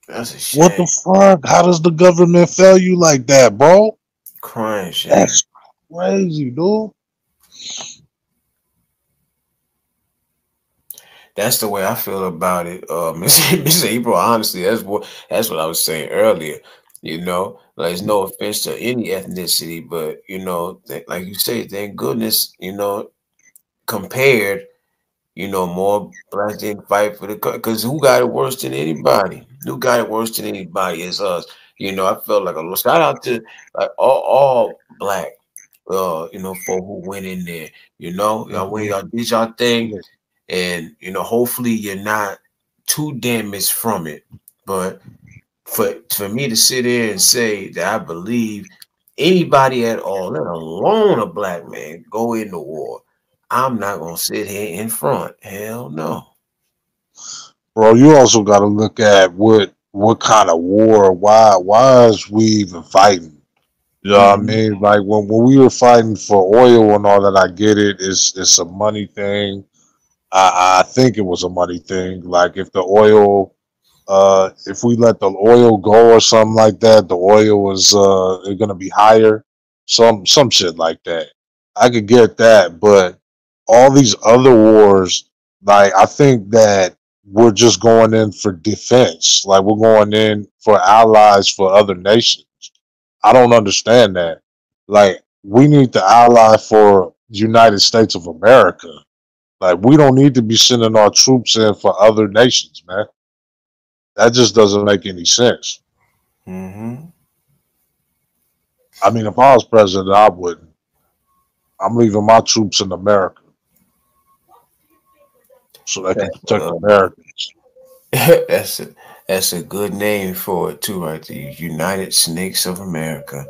S2: That's a
S1: What the
S2: shame.
S1: fuck? How does the government fail you like that, bro?
S2: Crying shame.
S1: That's crazy, dude.
S2: That's the way I feel about it, Miss April. Honestly, that's what I was saying earlier. You know, like it's no offense to any ethnicity, but you know, like you say, thank goodness, you know, compared, you know, more blacks didn't fight for the because who got it worse than anybody? Who got it worse than anybody is us. You know, I felt like a shout out to like all black, you know, folk who went in there. You know, y'all went, y'all did y'all thing and you know hopefully you're not too damaged from it, but for me to sit there and say that I believe anybody at all, let alone a black man, go into war, I'm not gonna sit here in front. Hell no.
S1: Bro, you also got to look at what kind of war. Why is we even fighting? You know what I
S2: Mhm.
S1: mean? Like when we were fighting for oil and all that, I get it. It's a money thing. I think it was a money thing. Like if the oil, if we let the oil go or something like that, the oil was gonna be higher. Some shit like that. I could get that, but all these other wars, like I think that we're just going in for defense. Like we're going in for allies for other nations. I don't understand that. Like we need to ally for the United States of America. Like we don't need to be sending our troops in for other nations, man. That just doesn't make any sense.
S2: Mm-hmm.
S1: I mean, if I was president, I wouldn't. I'm leaving my troops in America so they can
S2: That's
S1: protect Americans.
S2: that's a that's a good name for it too, right? The United Snakes of America.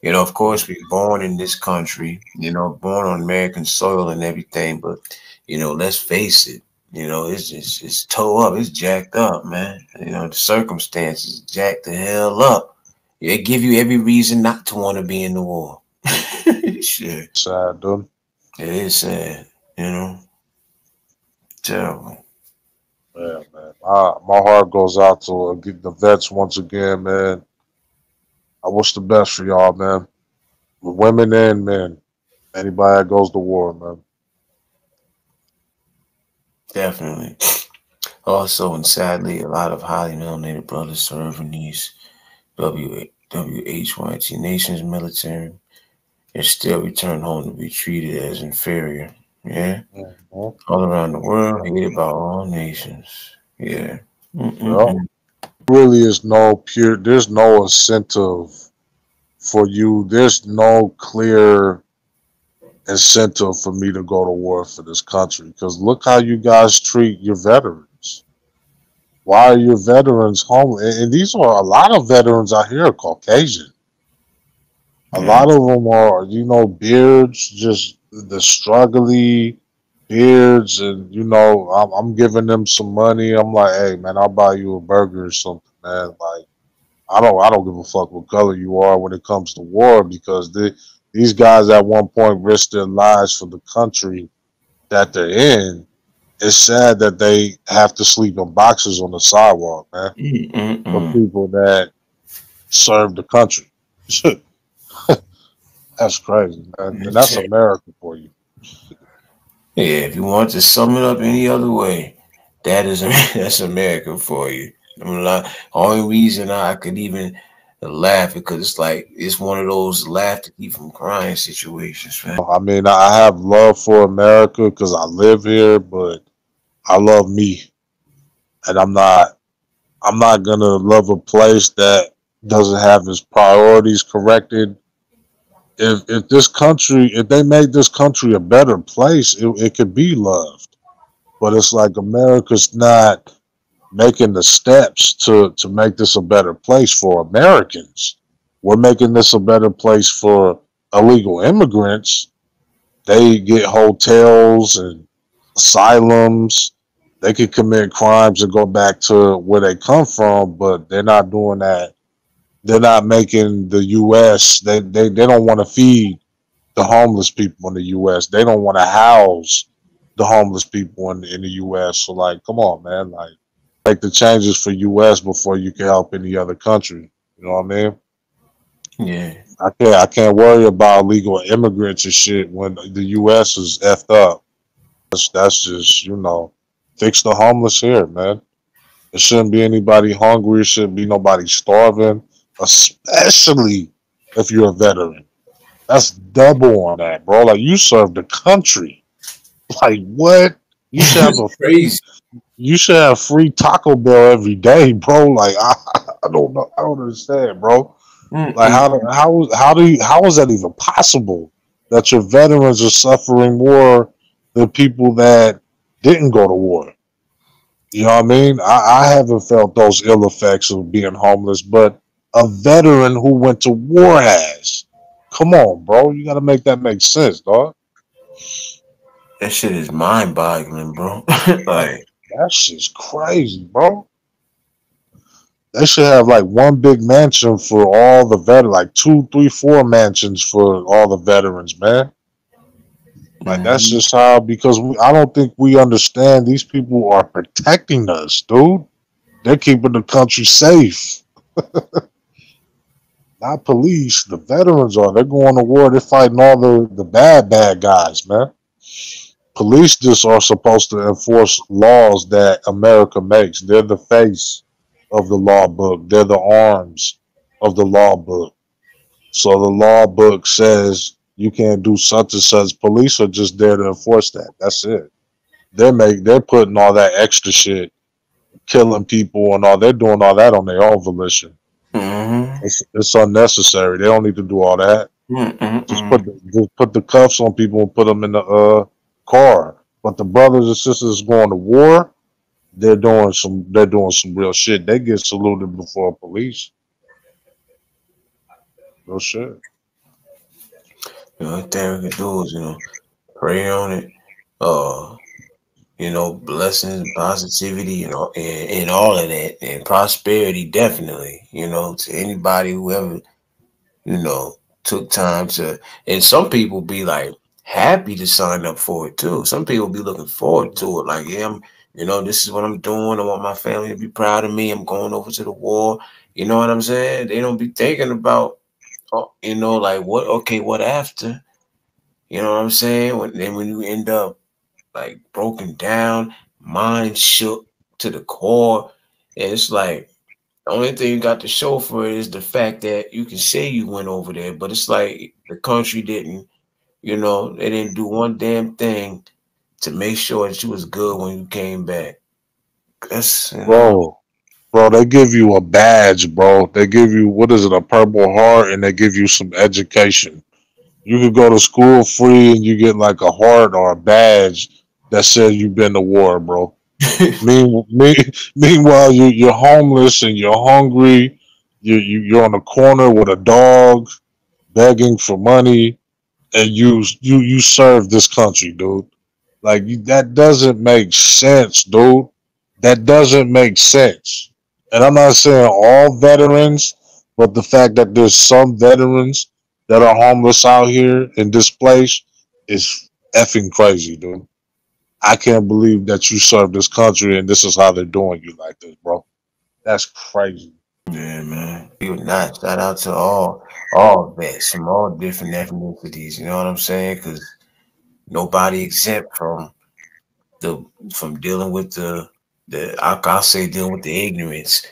S2: You know, of course, we're born in this country, you know, born on American soil and everything, but you know, let's face it, you know, it's toe up, it's jacked up, man. You know, the circumstances jacked the hell up. They give you every reason not to want to be in the war. Shit,
S1: Sad, dude.
S2: it is sad, you know, terrible.
S1: Yeah, man. My heart goes out to the vets once again, man. I wish the best for y'all, man. Women and men. Anybody that goes to war, man.
S2: Definitely. Also, and sadly, a lot of highly melanated brothers serve in these WHYT nations military and still return home to be treated as inferior. Yeah.
S1: Mhm.
S2: All around the world, hated by all nations. Yeah.
S1: Well,
S2: Mm-mm-mm.
S1: really is no pure. There's no incentive for you, there's no clear incentive for me to go to war for this country. Because look how you guys treat your veterans. Why are your veterans homeless? And these are a lot of veterans out here are Caucasian. A
S2: Mm.
S1: lot of them are, beards, just the struggly beards, and I'm giving them some money. I'm like, hey man, I'll buy you a burger or something, man. Like, I don't give a fuck what color you are when it comes to war, because these guys at one point risked their lives for the country that they're in. It's sad that they have to sleep in boxes on the sidewalk, man.
S2: Mm, mm,
S1: For
S2: mm.
S1: people that serve the country. That's crazy, man. And that's America for you.
S2: Yeah, if you want to sum it up any other way, that is that's America for you. I'm not, only reason I could even laugh because it's like it's one of those laugh to keep from crying situations, man.
S1: I mean, I have love for America because I live here, but I love me, and I'm not gonna love a place that doesn't have its priorities corrected. If they made this country a better place, it could be loved. But it's like America's not making the steps to make this a better place for Americans. We're making this a better place for illegal immigrants. They get hotels and asylums. They could commit crimes and go back to where they come from, but they're not doing that. They're not making the U.S. They don't want to feed the homeless people in the U.S. They don't want to house the homeless people in the U.S. So, like, come on, man. Like, make the changes for U.S. before you can help any other country. You know what I mean?
S2: Yeah,
S1: I can't worry about illegal immigrants and shit when the U.S. is effed up. That's just, fix the homeless here, man. There shouldn't be anybody hungry. There shouldn't be nobody starving, especially if you're a veteran. That's double on that, bro. Like, you serve the country. Like, what? You should have
S2: it's
S1: a
S2: crazy.
S1: you should have free Taco Bell every day, bro. Like, I don't know. I don't understand, bro. Like,
S2: Mm-mm.
S1: how is that even possible that your veterans are suffering more than people that didn't go to war? You know what I mean? I haven't felt those ill effects of being homeless, but a veteran who went to war has. Come on, bro. You got to make that make sense, dog.
S2: That shit is mind boggling, bro. Like,
S1: That shit's crazy, bro. They should have like one big mansion for all the veterans, like two, three, four mansions for all the veterans, man. Like, that's
S2: mhm.
S1: just how, because I don't think we understand these people are protecting us, dude. They're keeping the country safe. Not police, the veterans are. They're going to war. They're fighting all the bad guys, man. Police just are supposed to enforce laws that America makes. They're the face of the law book. They're the arms of the law book. So the law book says you can't do such and such. Police are just there to enforce that. That's it. They're putting all that extra shit, killing people and all. They're doing all that on their own volition.
S2: Mhm.
S1: It's unnecessary. They don't need to do all that.
S2: Mm-mm-mm.
S1: Just put the cuffs on people and put them in the car. But the brothers and sisters going to war, they're doing some real shit. They get saluted before police. No shit.
S2: The only thing we can do is, pray on it. Uh, blessings, positivity, and all of that, and prosperity, definitely. To anybody who ever, took time to, and some people be like happy to sign up for it too. Some people be looking forward to it, like, yeah, this is what I'm doing. I want my family to be proud of me. I'm going over to the war. You know what I'm saying? They don't be thinking about, like what? Okay, what after? You know what I'm saying? When you end up like broken down, mind shook to the core, and it's like the only thing you got to show for it is the fact that you can say you went over there, but it's like the country didn't, they didn't do one damn thing to make sure that you was good when you came back. That's
S1: Bro. Bro, they give you a badge, bro. They give you, what is it, a Purple Heart, and they give you some education. You could go to school free and you get like a heart or a badge that says you've been to war, bro. Meanwhile, you're homeless and you're hungry. You're on the corner with a dog begging for money, and you serve this country, dude. Like that doesn't make sense, dude. That doesn't make sense. And I'm not saying all veterans, but the fact that there's some veterans that are homeless out here in this place is effing crazy, dude. I can't believe that you serve this country and this is how they're doing you like this, bro. That's crazy.
S2: Yeah, man. You not shout out to all vets from all different ethnicities. You know what I'm saying? Because nobody exempt the from dealing with I'll say dealing with the ignorance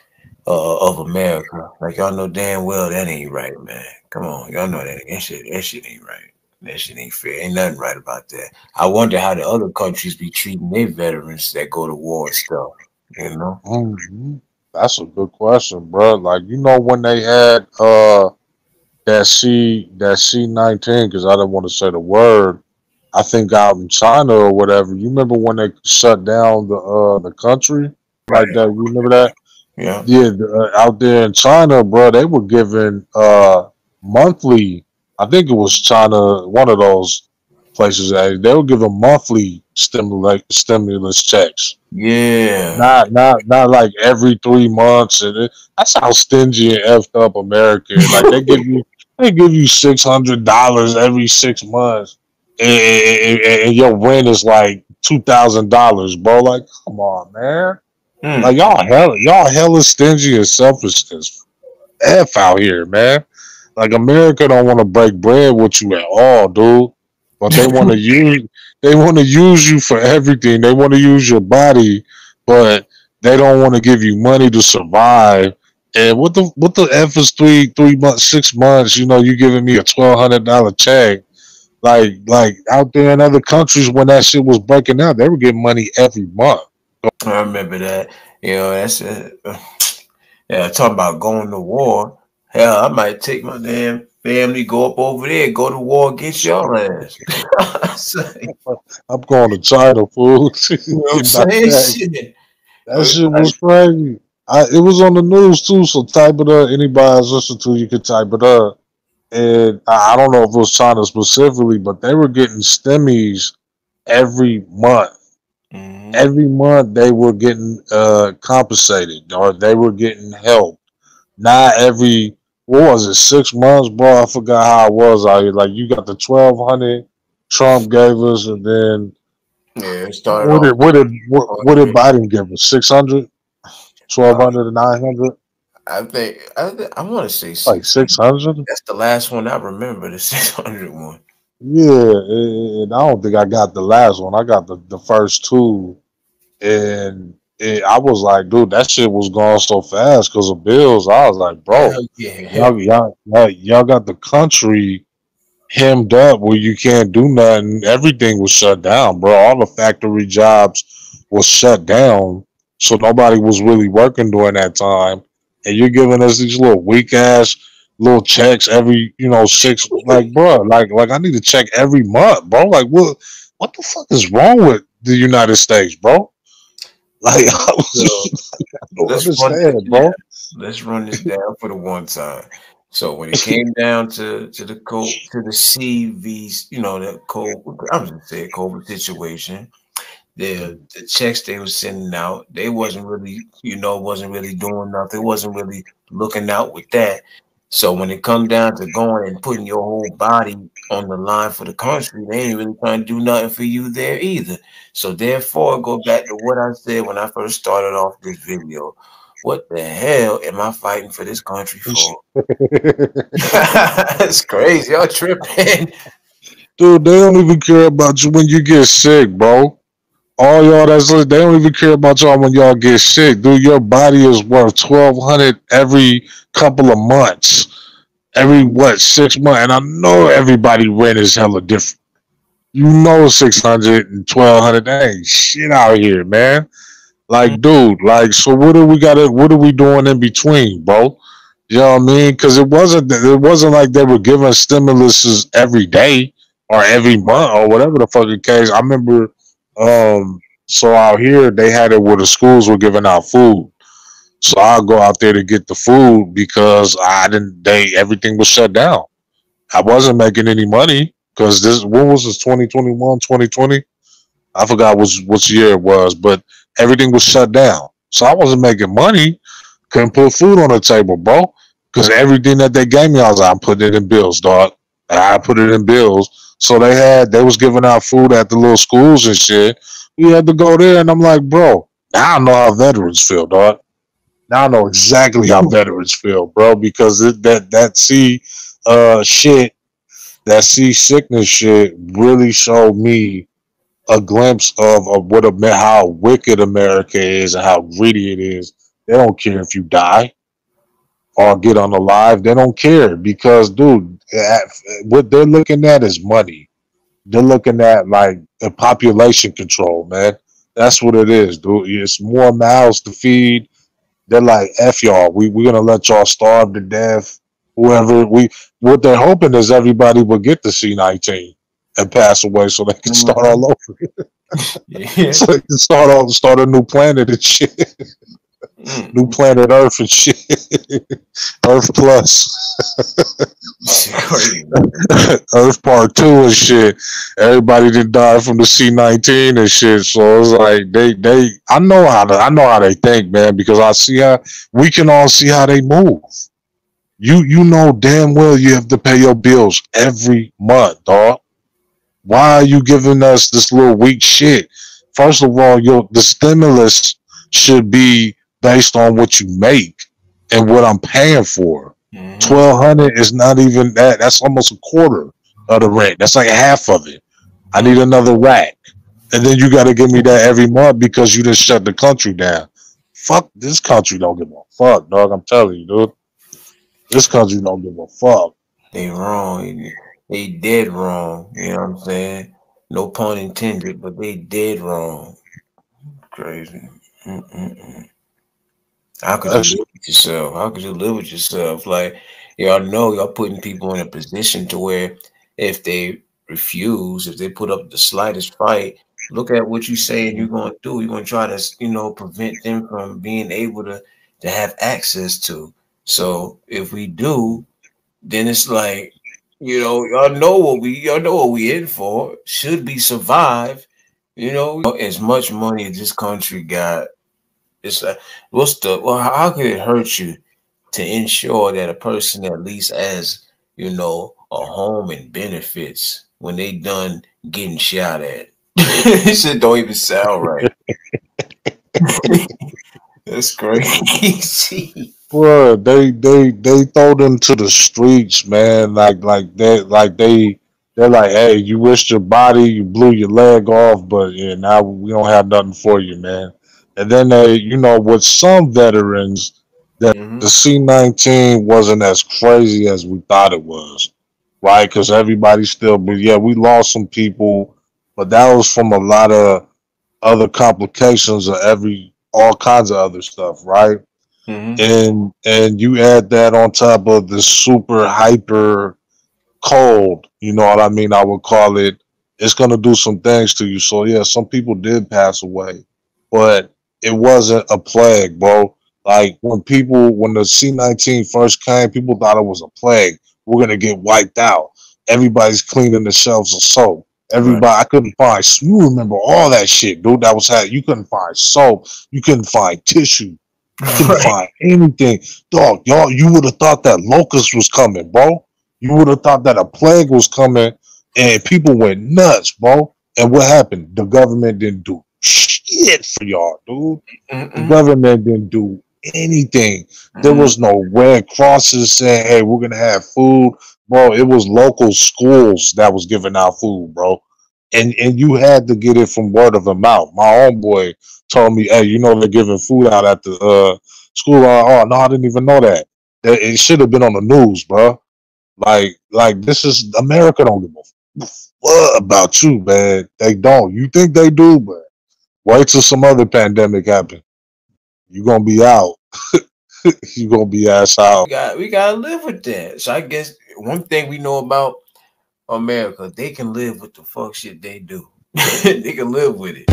S2: of America. Like y'all know damn well that ain't right, man. Come on, y'all know that shit ain't right. That shit ain't fair. Ain't nothing right about that. I wonder how the other countries be treating their veterans that go to war and stuff. You know?
S1: hmm That's a good question, bro. Like when they had that C-19, because I didn't want to say the word. I think out in China or whatever. You remember when they shut down the country like
S2: Right.
S1: that? You remember that?
S2: Yeah.
S1: Yeah, out there in China, bro, they were giving monthly. I think it was China, one of those places. They were giving monthly stimulus checks.
S2: Yeah.
S1: Not like every 3 months, and that's how stingy and effed up America is. Like they give you $600 every 6 months, and your rent is like $2,000, bro. Like, come on, man. Like
S2: Mm.
S1: y'all hella stingy and selfish as f out here, man. Like America don't want to break bread with you at all, dude. But they want to use you for everything. They want to use your body, but they don't want to give you money to survive. And what the f is 3 months, 6 months? You giving me a $1,200 check. Like out there in other countries when that shit was breaking out, they were getting money every month.
S2: I remember that. That's yeah. Talking about going to war. Hell, I might take my damn family, go up over there, go to war against your ass.
S1: I'm going to China, fool.
S2: You know what I'm
S1: Get my
S2: saying?
S1: check.
S2: Shit.
S1: That shit was crazy. It was on the news too, so type it up. Anybody that's listening to you can type it up. And I don't know if it was China specifically, but they were getting stimmies every month.
S2: Mm-hmm.
S1: Every month they were getting compensated or they were getting help. Not every, what was it, 6 months, bro? I forgot how it was out here. Like you got the 1,200 Trump gave us, and then
S2: Yeah, it started
S1: what
S2: off
S1: did what did what,
S2: with
S1: what did
S2: 100.
S1: Biden give us? 600,
S2: Uh,
S1: 1,200 and 900,
S2: I want to say
S1: like
S2: 600.
S1: 600.
S2: That's the last one I remember, the 600 one.
S1: Yeah, and I don't think I got the last one. I got the first two, and I was like, dude, that shit was going so fast because of bills. I was like, bro,
S2: Hell yeah.
S1: y'all got the country hemmed up where you can't do nothing. Everything was shut down, bro. All the factory jobs was shut down, so nobody was really working during that time. And you're giving us these little weak ass little checks every six, like, bro, like I need to check every month, bro. Like what the fuck is wrong with the United States, bro? Like I was
S2: So
S1: just I don't
S2: let's run this
S1: understand,
S2: down.
S1: bro.
S2: Let's run this down for the one time. So when it came down to the code to the CVs, the code, I'm just saying COVID situation, the checks they were sending out, they wasn't really doing nothing, wasn't really looking out with that. So when it come down to going and putting your whole body on the line for the country, they ain't really trying to do nothing for you there either. So therefore, go back to what I said when I first started off this video. What the hell am I fighting for this country for? That's crazy. Y'all tripping.
S1: Dude, they don't even care about you when you get sick, bro. All y'all they don't even care about y'all when y'all get sick. Dude, your body is worth 1,200 every couple of months. Every what, 6 months? And I know everybody rent is hella different. 600 and 1,200, that ain't shit out here, man. Like, dude, like, so what do we gotta? What are we doing in between, bro? You know what I mean? Because it wasn't like they were giving stimuluses every day or every month or whatever the fucking case. I remember, so out here they had it where the schools were giving out food. So I'll go out there to get the food because I didn't. They everything was shut down. I wasn't making any money because this. What was this? 2021, 2020. I forgot which year it was, but everything was shut down. So I wasn't making money. Couldn't put food on the table, bro. Because everything that they gave me, I was like, I'm putting it in bills, dog. And I put it in bills. So they was giving out food at the little schools and shit. We had to go there, and I'm like, bro, now I know how veterans feel, dog. Now I know exactly how veterans feel, bro. Because that shit, that sea sickness shit, really showed me a glimpse of how wicked America is and how greedy it is. They don't care if you die or get unalive. They don't care because, dude, what they're looking at is money. They're looking at like a population control, man. That's what it is, dude. It's more mouths to feed. They're like, F y'all. We're gonna let y'all starve to death. Whoever we what they're hoping is everybody will get the C-19 and pass away so they can start
S2: Mm-hmm.
S1: all over.
S2: Yeah.
S1: So they can start a new planet and shit. New
S2: Mm-hmm.
S1: planet Earth and shit. Earth Plus.
S2: Crazy.
S1: Earth Part 2 and shit. Everybody did die from the C-19 and shit. So it's like they I know how they think, man, because I see how we can all see how they move. You know damn well you have to pay your bills every month, dog. Why are you giving us this little weak shit? First of all, the stimulus should be based on what you make and what I'm paying for.
S2: Mm-hmm.
S1: 1,200 is not even that. That's almost a quarter of the rent. That's like half of it. I need
S2: Mm-hmm.
S1: another rack, and then you got to give me that every month because you just shut the country down. Fuck this country. Don't give a fuck, dog. I'm telling you, dude. This country don't give a fuck.
S2: They wrong. They dead wrong. You know what I'm saying? No pun intended, but they dead wrong. Crazy. Mm-mm-mm. How could you
S1: That's
S2: live with yourself? How could you live with yourself? Like, y'all know y'all putting people in a position to where if they refuse, if they put up the slightest fight, look at what you saying you're going to do. You're going to try to, prevent them from being able to have access to. So if we do, then it's like, y'all know what we in for. Should be survive. As much money as this country got, it's like, how could it hurt you to ensure that a person at least has, a home and benefits when they done getting shot at? This shit don't even sound right. That's crazy.
S1: Bro, they throw them to the streets, man. They're like, hey, you risked your body, you blew your leg off, but yeah, now we don't have nothing for you, man. And then with some veterans, that
S2: Hmm.
S1: the C-19 wasn't as crazy as we thought it was, right? Because everybody still, but yeah, we lost some people, but that was from a lot of other complications of all kinds of other stuff, right?
S2: Hmm.
S1: And you add that on top of the super hyper cold, you know what I mean? I would call it. It's gonna do some things to you. So yeah, some people did pass away, but it wasn't a plague, bro. Like when the C-19 first came, people thought it was a plague. We're gonna get wiped out. Everybody's cleaning the shelves of soap.
S2: Right.
S1: Everybody, I couldn't find. You remember all that shit, dude? That was had. You couldn't find soap. You couldn't find tissue. You couldn't
S2: Right.
S1: find anything, dog. Y'all, you would have thought that locust was coming, bro. You would have thought that a plague was coming, and people went nuts, bro. And what happened? The government didn't do shit for y'all, dude. The
S2: Mm-mm.
S1: government didn't do anything. There
S2: Mm.
S1: was no red crosses saying, "Hey, we're gonna have food," bro. It was local schools that was giving out food, bro. And you had to get it from word of the mouth. My homeboy told me, "Hey, they're giving food out at the school." Oh no, I didn't even know that. It should have been on the news, bro. Like this is America. Don't give a fuck about you, man. They don't. You think they do, but Wait till some other pandemic happen. You gonna be out. You gonna be ass out.
S2: We gotta live with that. So I guess one thing we know about America, they can live with the fuck shit they do. They can live with it.